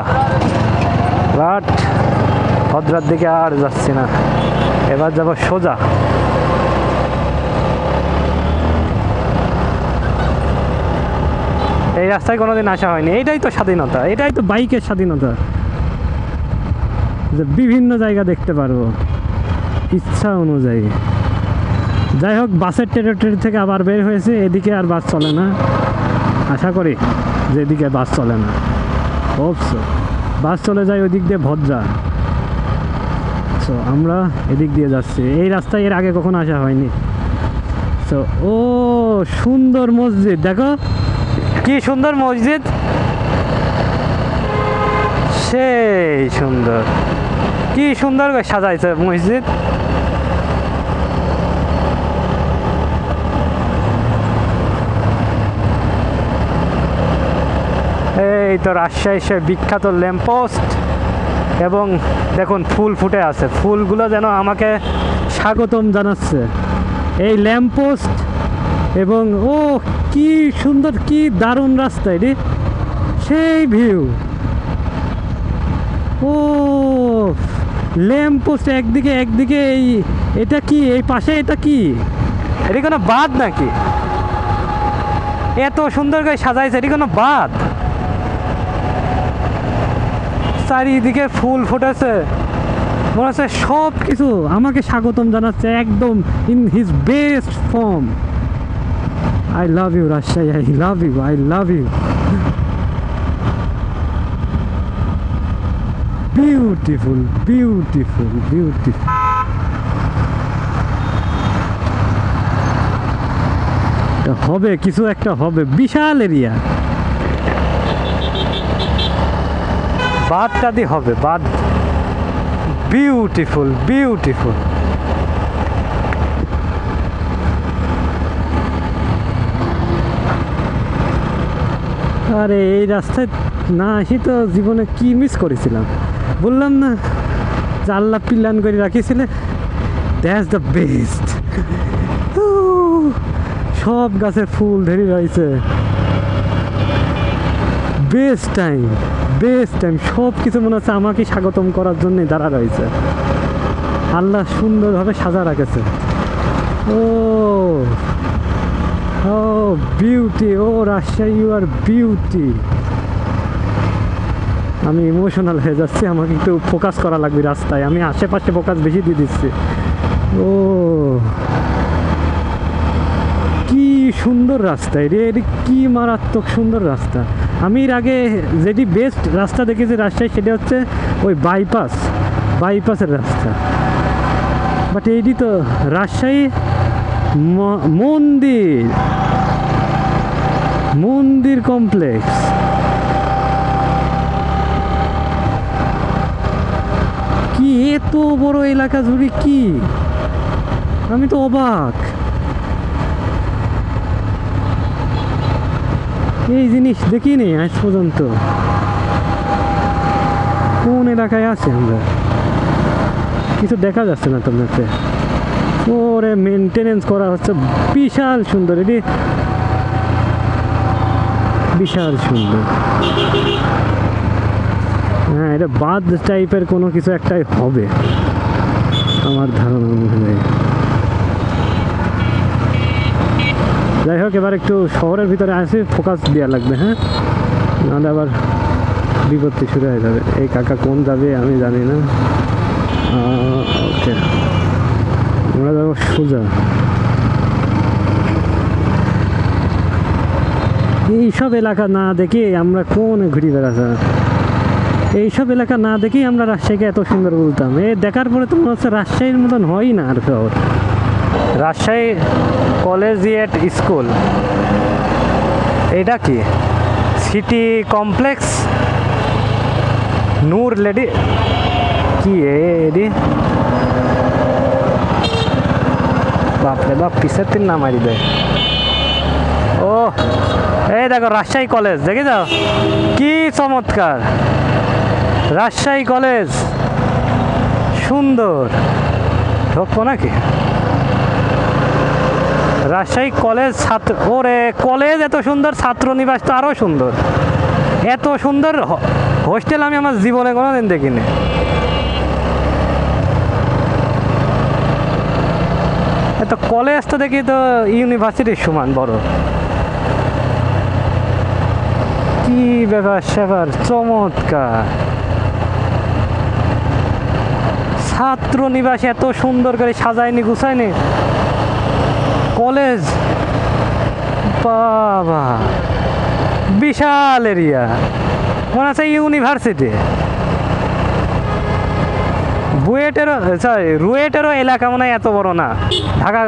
বাট ভদ্রার দিকে আর যাচ্ছি না, এবার যাব সোজা। এই রাস্তায় কোনোদিন আসা হয়নি। এইটাই তো স্বাধীনতা, এটাই তো বাইকের স্বাধীনতা, যে বিভিন্ন জায়গা দেখতে পারবো ইচ্ছা অনুযায়ী। যাই হোক, বাসের টেরিটরি থেকে আবার বের হয়েছে, এদিকে আর বাস চলে না। আশা করি যে এদিকে বাস চলে না, হোপসো বাস চলে যায় ওই দিক দিয়ে ভদ্রা। সো আমরা এদিক দিয়ে যাচ্ছি, এই রাস্তায় এর আগে কখনো আসা হয়নি। সো ও সুন্দর মসজিদ, দেখো কি সুন্দর মসজিদ, সেই সুন্দর, কি সুন্দর করে সাজাইছে মসজিদ। এই তো রাজশাহী সে বিখ্যাত ল্যাম্পপোস্ট, এবং দেখুন ফুল ফুটে আছে, ফুলগুলো যেন আমাকে স্বাগতম জানাচ্ছে। এই ল্যাম্পপোস্ট এবং ও কি সুন্দর, কি দারুণ রাস্তা এটি, সেই ভিউ। ও ল্যাম্পপোস্ট একদিকে একদিকে, এই এটা কি, এই পাশে এটা কি, এটি কোনো বাঁধ নাকি? এত সুন্দর করে সাজাইছে, এটি কোনো বাঁধ? চারিদিকে ফুল ফুটেছে, মনে হচ্ছে সব কিছু আমাকে স্বাগতম জানাচ্ছে একদম in his best form. I love you, Rajshahi. I love you. I love you. Beautiful, beautiful, beautiful. হবে কিছু একটা হবে, বিশাল এরিয়া। বাঁধটা দিয়ে হবে, বাঁধ। Beautiful, beautiful. আরে এই রাস্তায় না আসি তো জীবনে কি মিস করেছিলাম, বললাম না যে আল্লাহ প্ল্যান করে রাখিয়েছিলে। That's the best. সব গাছে ফুল ধরে রয়েছে, বেস্ট টাইম, বেস্ট টাইম। সব কিছু মনে হচ্ছে আমাকে স্বাগতম করার জন্যই দাঁড়া রয়েছে। আল্লাহ সুন্দরভাবে সাজা রাখেছে। ও ও বিউটি, ও রাজশাহী, ইউ আর বিউটি। আমি ইমোশনাল হয়ে যাচ্ছি, আমাকে একটু ফোকাস করা লাগবে রাস্তায়, আমি আশেপাশে ফোকাস বেশি দিয়ে দিচ্ছি। ও কি সুন্দর রাস্তা রে, কি মারাত্মক সুন্দর রাস্তা। আমি এর আগে যেটি বেস্ট রাস্তা দেখেছি রাজশাহী, সেটা হচ্ছে ওই বাইপাসের রাস্তা। বাট এইটি তো রাজশাহী মন্দির কমপ্লেক্স। কি এত বড় এলাকা জুড়ে, কি আমি তো অবাক। এই জিনিস দেখিনি আজ পর্যন্ত। কোন এলাকায় আছে আমরা, কিছু দেখা যাচ্ছে না তোমাকে। ওরে মেনটেনেন্স করা হচ্ছে, বিশাল সুন্দর, এটি বিশাল সুন্দর। হ্যাঁ, এটা বাঁধ টাইপের কোনো কিছু একটাই হবে আমার ধারণা অনুযায়ী। যাই হোক, এবার একটু শহরের ভিতরে আসি, ফোকাস দেওয়া লাগবে। হ্যাঁ, নাহলে আবার বিপত্তি শুরু হয়ে যাবে। এই কাকা কোন যাবে আমি জানি না। ওকে, আমরা যাবো সোজা। এইসব এলাকা না দেখে আমরা কোন ঘুরি বেড়াচ্ছি, এইসব এলাকা না দেখেই আমরা রাজশাহীকে এত সুন্দর বলতাম। এ দেখার পরে তো মনে হচ্ছে রাজশাহীর মতন হয় না আর শহর। রাজশাহী কলেজিয়েট স্কুল, এটা কি সিটি কমপ্লেক্স নূর লেডি, কি এডি বাপরে বাপ, পিসের তিন না মারি দেয়। ও এই দেখো রাজশাহী কলেজ, দেখে যাও কি চমৎকার। রাজশাহী কলেজ সুন্দর, ঢোকবো নাকি? রাজশাহী কলেজ ছাত্র, ওরে কলেজ এত সুন্দর, ছাত্র নিবাস তো আরও সুন্দর। এত সুন্দর হোস্টেল আমি আমার জীবনে কোনোদিন দেখিনি। এত কলেজ তো দেখি তো ইউনিভার্সিটির সমান বড়। কি ব্যাপার স্যাপার, চমৎকার। ছাত্র নিবাস এত সুন্দর করে সাজায়নি গুছায়নি কলেজ, বাবা বিশাল এরিয়া, মনে আছে ইউনিভার্সিটি। রুয়েটেরও এলাকা মনে হয় এত বড় না ঢাকা,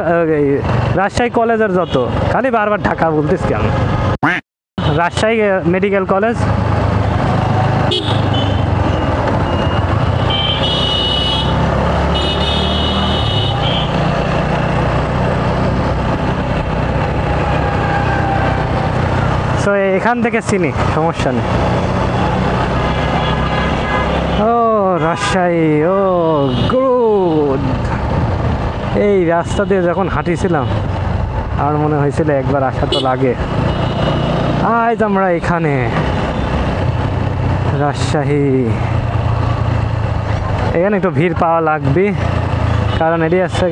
রাজশাহী কলেজের যত, খালি বারবার ঢাকা বলতেছি কেন। রাজশাহী মেডিকেল কলেজ, তো এখান থেকে চিনি, সমস্যা নেই। ও রাজশাহী, ও গুড। এই রাস্তা দিয়ে যখন হাঁটিছিলাম আর মনে হয়েছিল একবার আসা তো লাগে। আজ আমরা এখানে রাজশাহী, এখানে একটু ভিড় পাওয়া লাগবে, কারণ এটি আছে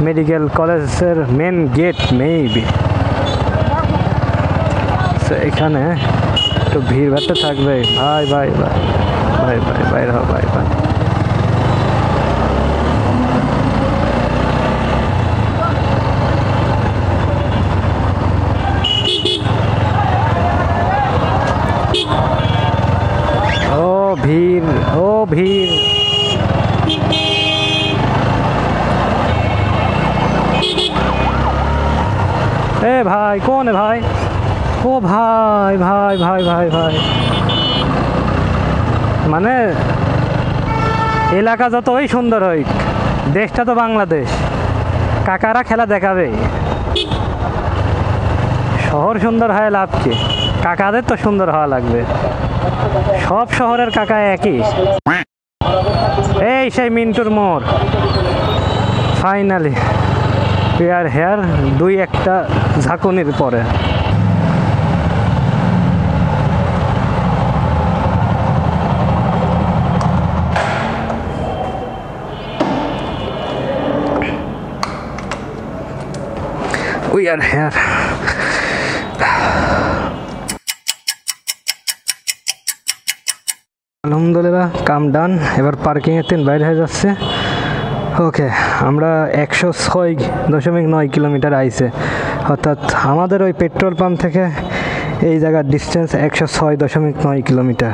মেডিকেল কলেজের মেন গেট মেবি। এখানে একটু ভিড় ভাড়তে থাকবে। ভাই ভাই ভাই ভাই ভাই ভাই ভাই ভাই, ও ভিড়, ও ভিড়। এ ভাই কোন ভাই, ও ভাই ভাই ভাই ভাই ভাই, মানে এলাকা যতই সুন্দর হয়, দেশটা তো বাংলাদেশ, কাকারা খেলা দেখাবে। শহর সুন্দর হয় লাভ কি, কাকাদের তো সুন্দর হওয়া লাগবে। সব শহরের কাকা একই। এই সেই মিন্টুর মোড়, ফাইনালি উই আর হেয়ার। দুই একটা ঝাঁকুনির পরে We are here. আলহামদুলিল্লাহ কাম ডান। এবার পার্কিংয়ের দিন বাইরে হয়ে যাচ্ছে। ওকে, আমরা 106.9 কিলোমিটার আইছে, অর্থাৎ আমাদের ওই পেট্রোল পাম্প থেকে এই জায়গার ডিস্টেন্স 106.9 কিলোমিটার।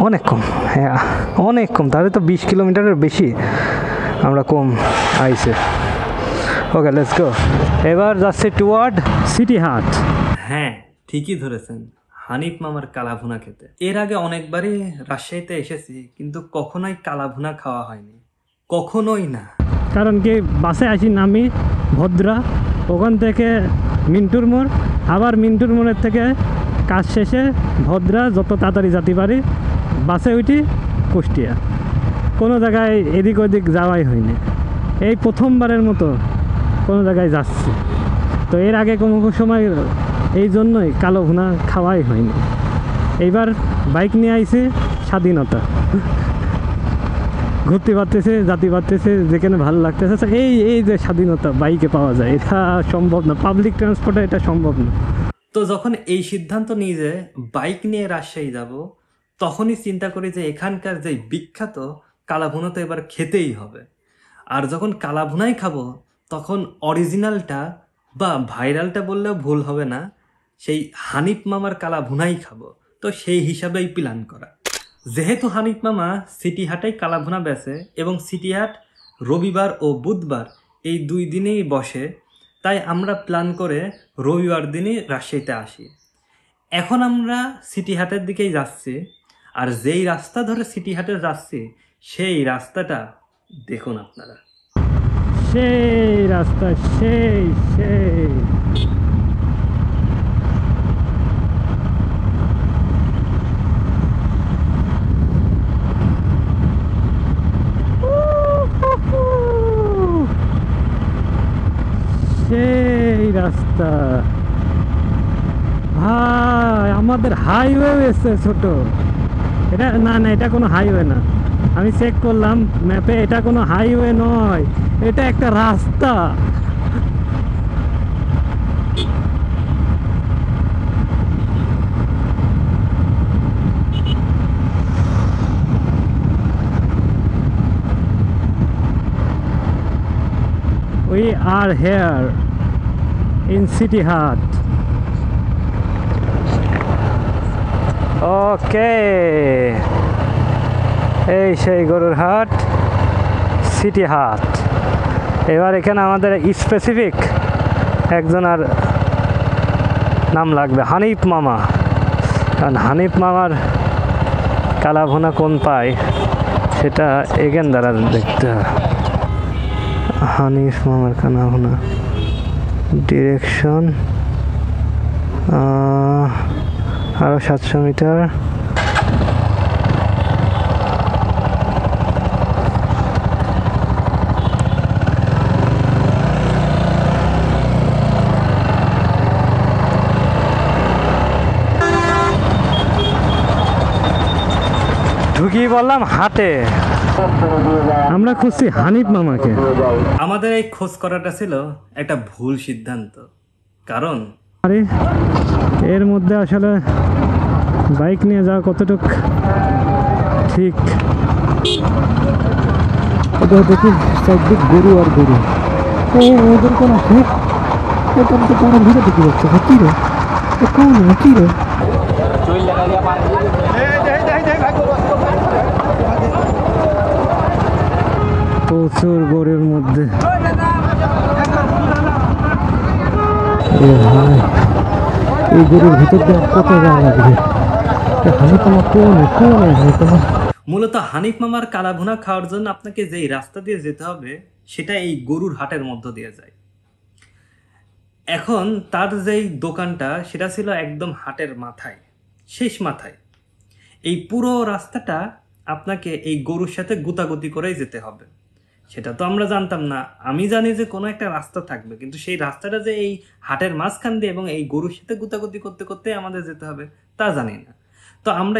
অনেক কম, হ্যাঁ অনেক কম, তাহলে তো 20 কিলোমিটারের বেশি আমরা কম আইছে। ওকে, লেটস গো। এবার যাচ্ছি টুয়ার্ড সিটি হাট। হ্যাঁ, ঠিকই ধরেছেন, হানিফ মামার কালাভুনা খেতে। এর আগে অনেকবারই রাজশাহীতে এসেছি, কিন্তু কখনোই কালাভুনা খাওয়া হয়নি, কখনোই না। কারণ কি, বাসে আসি নামি ভদ্রা, ওখান থেকে মিন্টুর মোড়, আবার মিন্টুর মোড়ের থেকে কাজ শেষে ভদ্রা, যত তাড়াতাড়ি যেতে পারি বাসে উঠি কুষ্টিয়া। কোনো জায়গায় এদিক ওদিক যাওয়াই হয়নি, এই প্রথমবারের মতো কোনো জায়গায় যাচ্ছি। তো এর আগে কোনো সময় এই জন্যই কালো ভুনা খাওয়াই হয়নি। এইবার বাইক নিয়ে আইছি, স্বাধীনতা, ঘুরতে পারতেছে, যাতে পারতেছে, যেখানে ভালো লাগতেছে। এই যে স্বাধীনতা বাইকে পাওয়া যায়, এটা সম্ভব না, পাবলিক ট্রান্সপোর্টে এটা সম্ভব না। তো যখন এই সিদ্ধান্ত নিয়ে যে বাইক নিয়ে রাজশাহী যাব, তখনই চিন্তা করি যে এখানকার যে বিখ্যাত কালাভুনা তো এবার খেতেই হবে। আর যখন কালাভুনাই খাবো, তখন অরিজিনালটা বা ভাইরালটা বললেও ভুল হবে না, সেই হানিফ মামার কালাভুনাই খাবো। তো সেই হিসাবেই প্ল্যান করা। যেহেতু হানিফ মামা সিটি হাটেই কালাভুনা বেচে এবং সিটি হাট রবিবার ও বুধবার এই 2 দিনেই বসে, তাই আমরা প্ল্যান করে রবিবার দিনই রাজশাহীতে আসি। এখন আমরা সিটি হাটের দিকেই যাচ্ছি, আর যেই রাস্তা ধরে সিটি হাটে যাচ্ছি সেই রাস্তাটা দেখুন আপনারা। সেই রাস্তা, সেই সেই সেই রাস্তা ভাই, আমাদের হাইওয়ে এসছে ছোট। এটা না না, এটা কোনো হাইওয়ে না, আমি চেক করলাম ম্যাপে, এটা কোনো হাইওয়ে নয়, এটা একটা রাস্তা। We are here in City Hut. ওকে, এই সেই গরুর হাট, সিটি হাট। এবার এখানে আমাদের স্পেসিফিক একজনের নাম লাগবে, হানিফ মামা। কারণ হানিফ মামার কালাভুনা কোন পায় সেটা এখান দ্বারা দেখতে হয়। হানিফ মামার কালাভুনা ডিরেকশন আরও 700 মিটার। ঢুকিয়ে বললাম হাটে, আমরা খুঁজছি হানিফ মামাকে। আমাদের এই খোঁজ করাটা ছিল একটা ভুল সিদ্ধান্ত, কারণ আরে এর মধ্যে আসলে বাইক নিয়ে যাওয়া কতটুকু ঠিক। এটা দেখি চারদিক গরু আর গরু, ওদের কোন আছে, এটা তো পুরো ভিড়ে দেখি যাচ্ছে। কি রে, কোন কি রে, প্রচুর গরুর মধ্যে। এই গরুর ভিতর দিয়ে কত জায়গা লাগবে। হানিফ মামা কোন হানিফ মামা? মূলত হানিফ মামার কালাভুনা খাওয়ার জন্য আপনাকে যেই রাস্তা দিয়ে যেতে হবে সেটা এই গরুর হাটের মধ্য দিয়ে যায়। এখন তার যেই দোকানটা সেটা ছিল একদম হাটের মাথায়, শেষ মাথায়। এই পুরো রাস্তাটা আপনাকে এই গরুর সাথে গুতাগুতি করেই যেতে হবে। সেটা তো আমরা জানতাম না। আমি জানি যে কোনো একটা রাস্তা থাকবে, কিন্তু সেই রাস্তাটা যে এই হাটের মাঝখান দিয়ে এবং এই গরুর সাথে গুতাগুতি করতে করতে আমাদের যেতে হবে তা জানি না। তো আমরা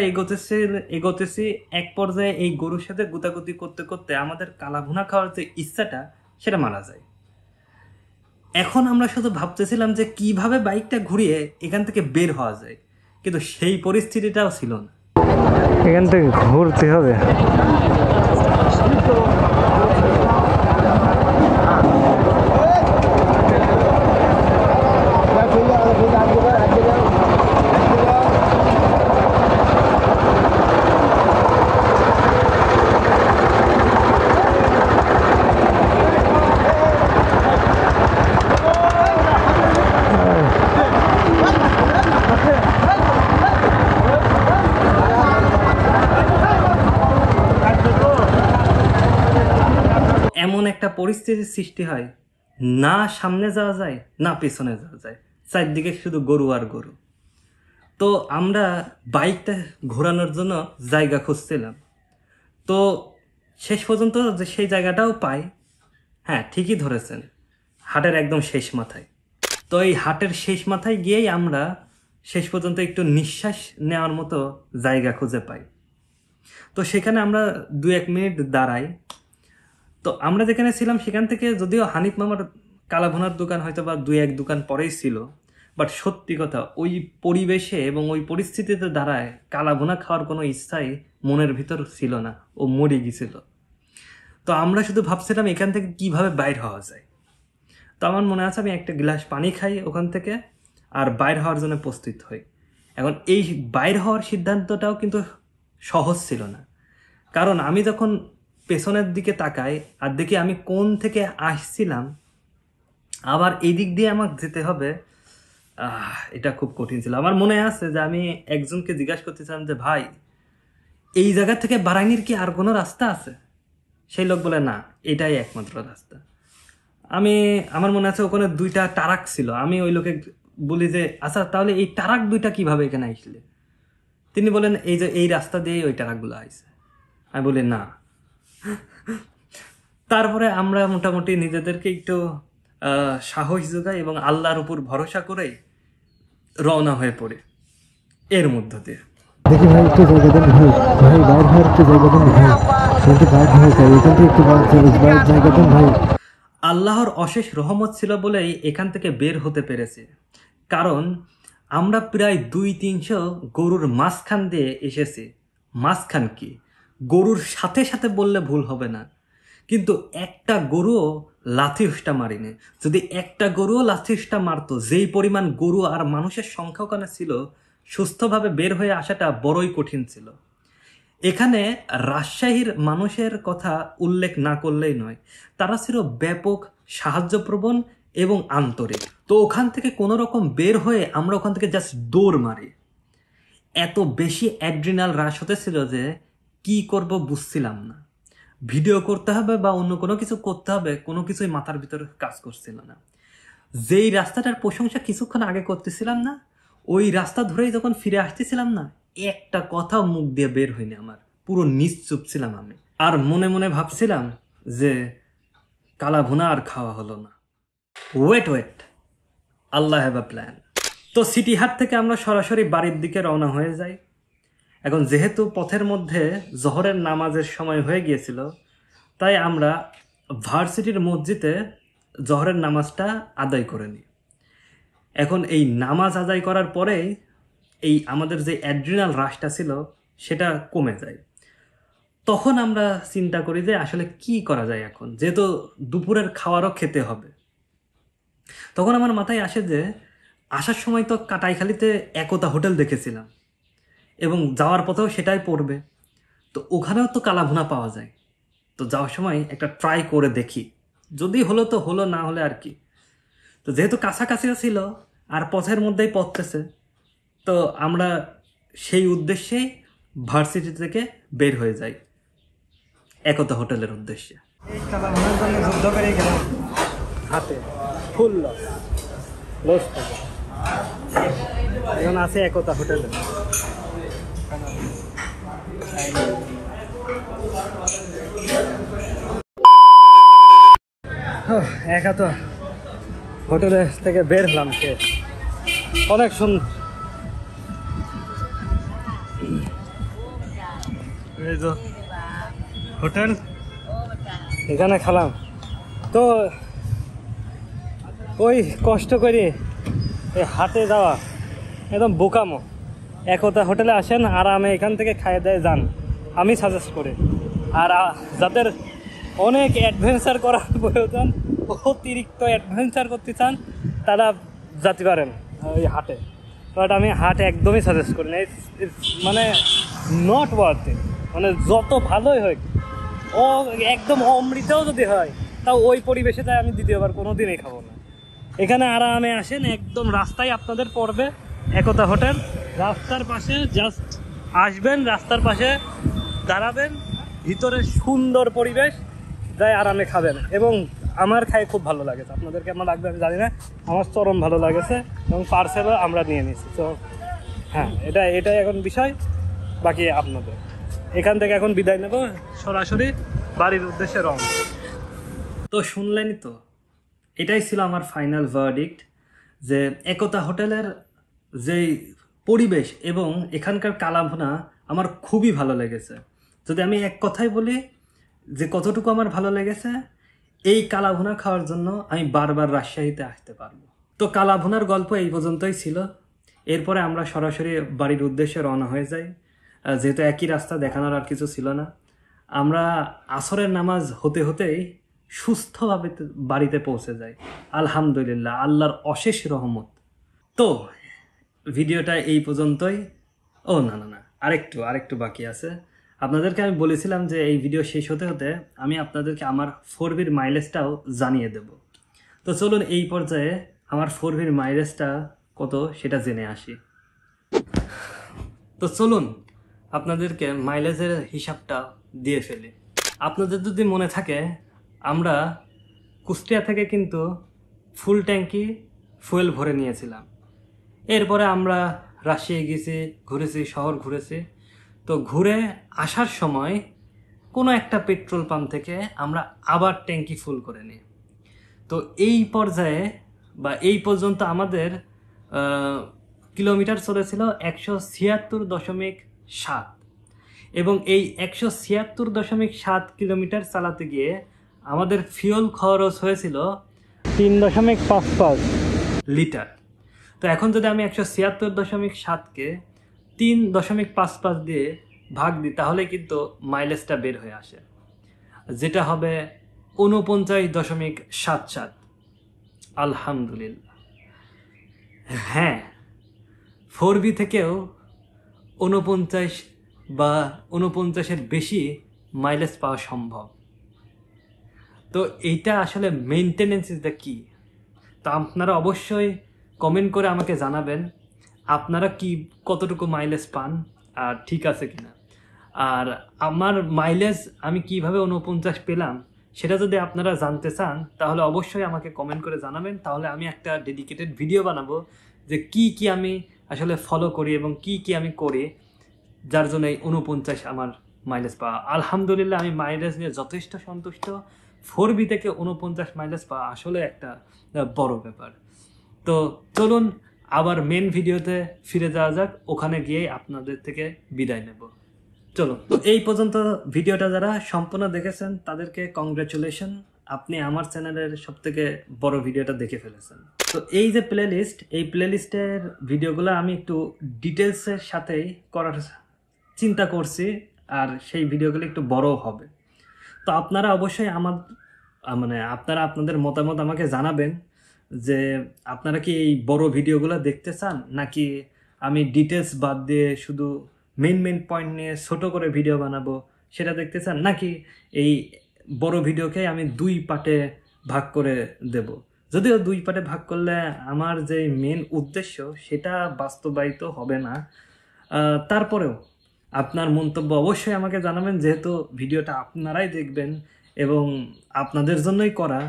এগোতেছি, এক পর্যায়ে এই গরুর সাথে গুতাগুতি করতে করতে আমাদের কালাভুনা খাওয়ার যে ইচ্ছাটা সেটা মারা যায়। এখন আমরা শুধু ভাবতেছিলাম যে কিভাবে বাইকটা ঘুরিয়ে এখান থেকে বের হওয়া যায়, কিন্তু সেই পরিস্থিতিটাও ছিল না। এখান থেকে ঘুরতে হবে। এমন একটা পরিস্থিতির সৃষ্টি হয়, না সামনে যাওয়া যায় না পেছনে যাওয়া যায়, চারদিকে শুধু গরু আর গরু। তো আমরা বাইকটা ঘোরানোর জন্য জায়গা খুঁজছিলাম। তো শেষ পর্যন্ত যে সেই জায়গাটাও পাই। হ্যাঁ, ঠিকই ধরেছেন, হাটের একদম শেষ মাথায়। তো এই হাটের শেষ মাথায় গিয়েই আমরা শেষ পর্যন্ত একটু নিঃশ্বাস নেওয়ার মতো জায়গা খুঁজে পাই। তো সেখানে আমরা 2-1 মিনিট দাঁড়াই। তো আমরা যেখানে ছিলাম সেখান থেকে যদিও হানিফ মামার কালাভুনার দোকান হয়তো বা 2-1 দোকান পরেই ছিল, বাট সত্যি কথা ওই পরিবেশে এবং ওই পরিস্থিতিতে দাঁড়ায় কালাভুনা খাওয়ার কোনো ইচ্ছাই মনের ভিতর ছিল না, ও মরে গেছিল। তো আমরা শুধু ভাবছিলাম এখান থেকে কিভাবে বাইর হওয়া যায়। তো আমার মনে আছে আমি একটা গ্লাস পানি খাই ওখান থেকে আর বাইর হওয়ার জন্য প্রস্তুত হই। এখন এই বাইর হওয়ার সিদ্ধান্তটাও কিন্তু সহজ ছিল না, কারণ আমি যখন পেছনের দিকে তাকাই আর দেখি আমি কোন থেকে আসছিলাম, আবার এই দিক দিয়ে আমাকে যেতে হবে, এটা খুব কঠিন ছিল। আমার মনে আছে যে আমি একজনকে জিজ্ঞাসা করতেছিলাম যে ভাই, এই জায়গা থেকে বারাইনির কি আর কোনো রাস্তা আছে? সেই লোক বলে না, এটাই একমাত্র রাস্তা। আমার মনে আছে ওখানে 2টা টারাক ছিল। আমি ওই লোকে বলি যে আচ্ছা তাহলে এই টারাক 2টা কিভাবে এখানে আসলে? তিনি বলেন এই যে এই রাস্তা দিয়ে ওই টারাকগুলো আইছে। আমি বলি না। তারপরে আমরা মোটামুটি নিজেদেরকে একটু সাহস যোগাই এবং আল্লাহর উপর ভরসা করে রওনা হয়ে পড়ে এর মধ্য দিয়ে। দেখি ভাই একটু জায়গা দেন ভাই, ভাই বাইর হওয়ার একটু জায়গা দেন ভাই, কিন্তু বাইর হয়ে যায় এখান থেকে একটু বাইর জায়গা দেন ভাই। আল্লাহর অশেষ রহমত ছিল বলেই এখান থেকে বের হতে পেরেছে, কারণ আমরা প্রায় 200-300 গরুর মাঝখান দিয়ে এসেছি। মাঝখান কি, গরুর সাথে সাথে বললে ভুল হবে না, কিন্তু একটা গরুও লাথি উষ্টা মারিনি। যদি একটা গরুও লাথি উষ্টা মারতো, যেই পরিমাণ গরু আর মানুষের সংখ্যা ওখানে ছিল, সুস্থভাবে বের হয়ে আসাটা বড়ই কঠিন ছিল। এখানে রাজশাহীর মানুষের কথা উল্লেখ না করলেই নয়, তারা ছিল ব্যাপক সাহায্যপ্রবণ এবং আন্তরিক। তো ওখান থেকে কোনো রকম বের হয়ে আমরা ওখান থেকে জাস্ট দৌড় মারি। এত বেশি অ্যাড্রিনাল রাশ হতেছিল যে কি করব বুঝছিলাম না। ভিডিও করতে হবে বা অন্য কোনো কিছু করতে হবে, কোনো কিছুই মাথার ভিতরে কাজ করছিল না। যেই রাস্তাটার প্রশংসা কিছুক্ষণ আগে করতেছিলাম না, ওই রাস্তা ধরেই যখন ফিরে আসতেছিলাম না, একটা কথাও মুখ দিয়ে বের হয়নি আমার। পুরো নিশ্চুপ ছিলাম আমি, আর মনে মনে ভাবছিলাম যে কালাভুনা আর খাওয়া হলো না। Wait, Allah have a plan. তো সিটি হাট থেকে আমরা সরাসরি বাড়ির দিকে রওনা হয়ে যাই। এখন যেহেতু পথের মধ্যে জোহরের নামাজের সময় হয়ে গিয়েছিল, তাই আমরা ভার্সিটির মসজিদে জোহরের নামাজটা আদায় করে নিই। এখন এই নামাজ আদায় করার পরে এই আমাদের যে অ্যাড্রিনাল রাশটা ছিল সেটা কমে যায়। তখন আমরা চিন্তা করি যে আসলে কি করা যায় এখন, যেহেতু দুপুরের খাওয়ারও খেতে হবে। তখন আমার মাথায় আসে যে আসার সময় তো কাটাইখালিতে একতা হোটেল দেখেছিলাম এবং যাওয়ার পথেও সেটাই পড়বে, তো ওখানেও তো কালাভুনা পাওয়া যায়। তো যাওয়ার সময় একটা ট্রাই করে দেখি, যদি হলো তো হলো, না হলে আর কি। তো যেহেতু কাছাকাছি ছিল আর পথের মধ্যেই পড়তেছে, তো আমরা সেই উদ্দেশ্যেই ভার্সিটি থেকে বের হয়ে যাই একতা হোটেলের উদ্দেশ্যে। এই কালাভুনার জন্য যুদ্ধ করে গেলাম, হাতে ফুল লস এখন আছে একতা হোটেলে। একতা হোটেলে থেকে বের হলাম, অনেক সুন্দর। এই তো হোটেল, এখানে খেলাম। তো ওই কষ্ট করে এই হাটে যাওয়া একদম বোকামো। একতা হোটেলে আসেন, আরামে এখান থেকে খাইয়ে দেয় যান, আমি সাজেস্ট করি। আর যাদের অনেক অ্যাডভেঞ্চার করার প্রয়োজন, অতিরিক্ত অ্যাডভেঞ্চার করতে চান, তারা যেতে পারেন ওই হাটে। বাট আমি হাট একদমই সাজেস্ট করি না, মানে নট ওয়ার্থ ইট। মানে যত ভালোই হোক, ও একদম অমৃতও যদি হয়, তাও ওই পরিবেশে তাই আমি দ্বিতীয়বার কোনো দিনই খাবো না। এখানে আরামে আসেন, একদম রাস্তায় আপনাদের পড়বে একতা হোটেল, রাস্তার পাশে জাস্ট আসবেন, রাস্তার পাশে দাঁড়াবেন, ভিতরে সুন্দর পরিবেশ, যাই আরামে খাবেন। এবং আমার খাই খুব ভালো লাগেছে, আপনাদের কেমন লাগবে আমি জানি না, আমার চরম ভালো লাগেছে। এবং পার্সেলও আমরা নিয়ে নিয়েছি। তো হ্যাঁ, এটাই এখন বিষয়, বাকি আপনাদের। এখান থেকে এখন বিদায় নেব, সরাসরি বাড়ির উদ্দেশ্যে রওনা। তো শুনলেনই তো, এটাই ছিল আমার ফাইনাল ভার্ডিক্ট, যে একতা হোটেলের যেই পরিবেশ এবং এখানকার কালাভুনা আমার খুবই ভালো লেগেছে। যদি আমি এক কথাই বলি যে কতটুকু আমার ভালো লেগেছে, এই কালাভুনা খাওয়ার জন্য আমি বারবার রাজশাহীতে আসতে পারবো। তো কালাভুনার গল্প এই পর্যন্তই ছিল। এরপরে আমরা সরাসরি বাড়ির উদ্দেশ্যে রওনা হয়ে যাই, যেহেতু একই রাস্তা, দেখানোর আর কিছু ছিল না। আমরা আসরের নামাজ হতে হতেই সুস্থভাবে বাড়িতে পৌঁছে যাই, আলহামদুলিল্লাহ, আল্লাহর অশেষ রহমত। তো ভিডিওটা এই পর্যন্তই। ও না না না, আরেকটু বাকি আছে। আপনাদেরকে আমি বলেছিলাম যে এই ভিডিও শেষ হতে হতে আমি আপনাদেরকে আমার 4B'র মাইলেজটাও জানিয়ে দেব। তো চলুন এই পর্যায়ে আমার 4B'র মাইলেজটা কত সেটা জেনে আসি। তো চলুন আপনাদেরকে মাইলেজের হিসাবটা দিয়ে ফেলি। আপনাদের যদি মনে থাকে, আমরা কুষ্টিয়া থেকে কিন্তু ফুল ট্যাঙ্কি ফুয়েল ভরে নিয়েছিলাম। এরপরে আমরা রাজশাহী গেছি, ঘুরেছি, শহর ঘুরেছি। তো ঘুরে আসার সময় কোনো একটা পেট্রোল পাম্প থেকে আমরা আবার ট্যাঙ্কি ফুল করে নিই। তো এই পর্যায়ে বা এই পর্যন্ত আমাদের কিলোমিটার চলেছিল 176.7, এবং এই 176.7 কিলোমিটার চালাতে গিয়ে আমাদের ফিউল খরচ হয়েছিল 3.55 লিটার। তো এখন যদি আমি 176.7কে 3.55 দিয়ে ভাগ দিই, তাহলে কিন্তু মাইলেজটা বের হয়ে আসে, যেটা হবে 49.77। আলহামদুলিল্লাহ, হ্যাঁ, 4B থেকেও 49 বা 49-এর বেশি মাইলেজ পাওয়া সম্ভব। তো এইটা আসলে মেনটেনেন্স ইজ দ্য কি। তো আপনারা অবশ্যই কমেন্ট করে আমাকে জানাবেন আপনারা কি কতটুকু মাইলেজ পান আর ঠিক আছে কিনা। আর আমার মাইলেজ আমি কিভাবে 49 পেলাম সেটা যদি আপনারা জানতে চান, তাহলে অবশ্যই আমাকে কমেন্ট করে জানাবেন। তাহলে আমি একটা ডেডিকেটেড ভিডিও বানাবো যে কি আমি আসলে ফলো করি এবং কি আমি করি, যার জন্য এই 49 আমার মাইলেজ পাওয়া। আলহামদুলিল্লাহ, আমি মাইলেজ নিয়ে যথেষ্ট সন্তুষ্ট। 4B থেকে 49 মাইলেজ পাওয়া আসলে একটা বড় ব্যাপার। তো চলুন আবার মেন ভিডিওতে ফিরে যাওয়া যাক, ওখানে গিয়ে আপনাদের থেকে বিদায় নেব। চলো, তো এই পর্যন্ত ভিডিওটা যারা সম্পূর্ণ দেখেছেন তাদেরকে কংগ্রাচুলেশন, আপনি আমার চ্যানেলের সবথেকে বড় ভিডিওটা দেখে ফেলেছেন। তো এই যে প্লেলিস্ট, এই প্লেলিস্টের ভিডিওগুলো আমি একটু ডিটেলসের সাথেই করার চিন্তা করছি, আর সেই ভিডিওগুলো একটু বড় হবে। তো আপনারা অবশ্যই আপনারা আপনাদের মতামত আমাকে জানাবেন যে আপনারা কি এই বড় ভিডিওগুলো দেখতে চান, নাকি আমি ডিটেলস বাদ দিয়ে শুধু মেন পয়েন্ট নিয়ে ছোট করে ভিডিও বানাবো সেটা দেখতে চান, নাকি এই বড় ভিডিওকে আমি 2 পার্টে ভাগ করে দেব। যদিও 2 পার্টে ভাগ করলে আমার যে মেন উদ্দেশ্য সেটা বাস্তবায়িত হবে না, তারপরেও আপনার মন্তব্য অবশ্যই আমাকে জানাবেন। যেহেতু ভিডিওটা আপনারাই দেখবেন এবং আপনাদের জন্যই করা,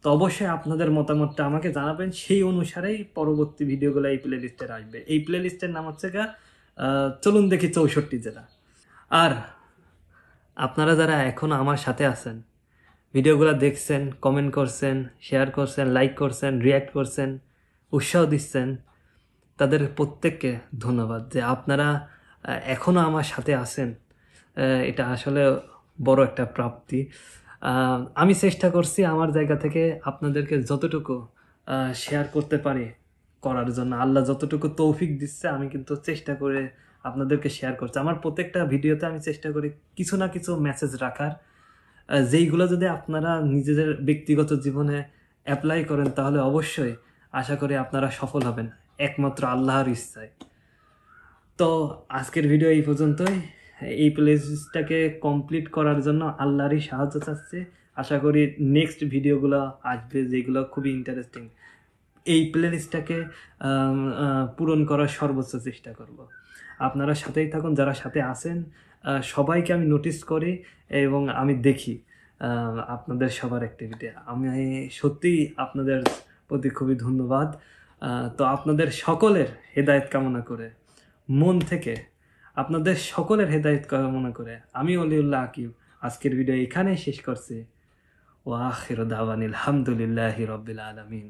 তো অবশ্যই আপনাদের মতামতটা আমাকে জানাবেন। সেই অনুসারেই পরবর্তী ভিডিওগুলো এই প্লেলিস্টের আসবে। এই প্লেলিস্টের নাম হচ্ছে চলুন দেখি 64 জেলা। আর আপনারা যারা এখনও আমার সাথে আছেন, ভিডিওগুলো দেখছেন, কমেন্ট করছেন, শেয়ার করছেন, লাইক করছেন, রিয়্যাক্ট করছেন, উৎসাহ দিচ্ছেন, তাদের প্রত্যেককে ধন্যবাদ যে আপনারা এখনও আমার সাথে আছেন। এটা আসলে বড় একটা প্রাপ্তি। আমি চেষ্টা করছি আমার জায়গা থেকে আপনাদেরকে যতটুকু শেয়ার করতে পারি করার জন্য। আল্লাহ যতটুকু তৌফিক দিচ্ছে আমি কিন্তু চেষ্টা করে আপনাদেরকে শেয়ার করছি। আমার প্রত্যেকটা ভিডিওতে আমি চেষ্টা করি কিছু না কিছু মেসেজ রাখার, যেইগুলো যদি আপনারা নিজেদের ব্যক্তিগত জীবনে অ্যাপ্লাই করেন তাহলে অবশ্যই আশা করি আপনারা সফল হবেন একমাত্র আল্লাহর ইচ্ছায়। তো আজকের ভিডিও এই পর্যন্তই। এই প্লেলিস্টটাকে কমপ্লিট করার জন্য আল্লাহরই সাহায্য চাচ্ছি। আশা করি নেক্সট ভিডিওগুলো আসবে যেগুলো খুবই ইন্টারেস্টিং। এই প্লেলিস্টটাকে পূরণ করার সর্বোচ্চ চেষ্টা করব। আপনারা সাথেই থাকুন, যারা সাথে আছেন সবাইকে আমি নোটিস করি এবং আমি দেখি আপনাদের সবার অ্যাক্টিভিটি। আমি সত্যিই আপনাদের প্রতি খুবই ধন্যবাদ। তো আপনাদের সকলের হেদায়েত কামনা করে, মন থেকে আপনাদের সকলের হেদায়েত কামনা করে আমি অলিউল্লাহ আকিব আজকের ভিডিও এখানেই শেষ করছি। ওয়া আখিরু দাওয়ানিল হামদুলিল্লাহি রাব্বিল আলামিন।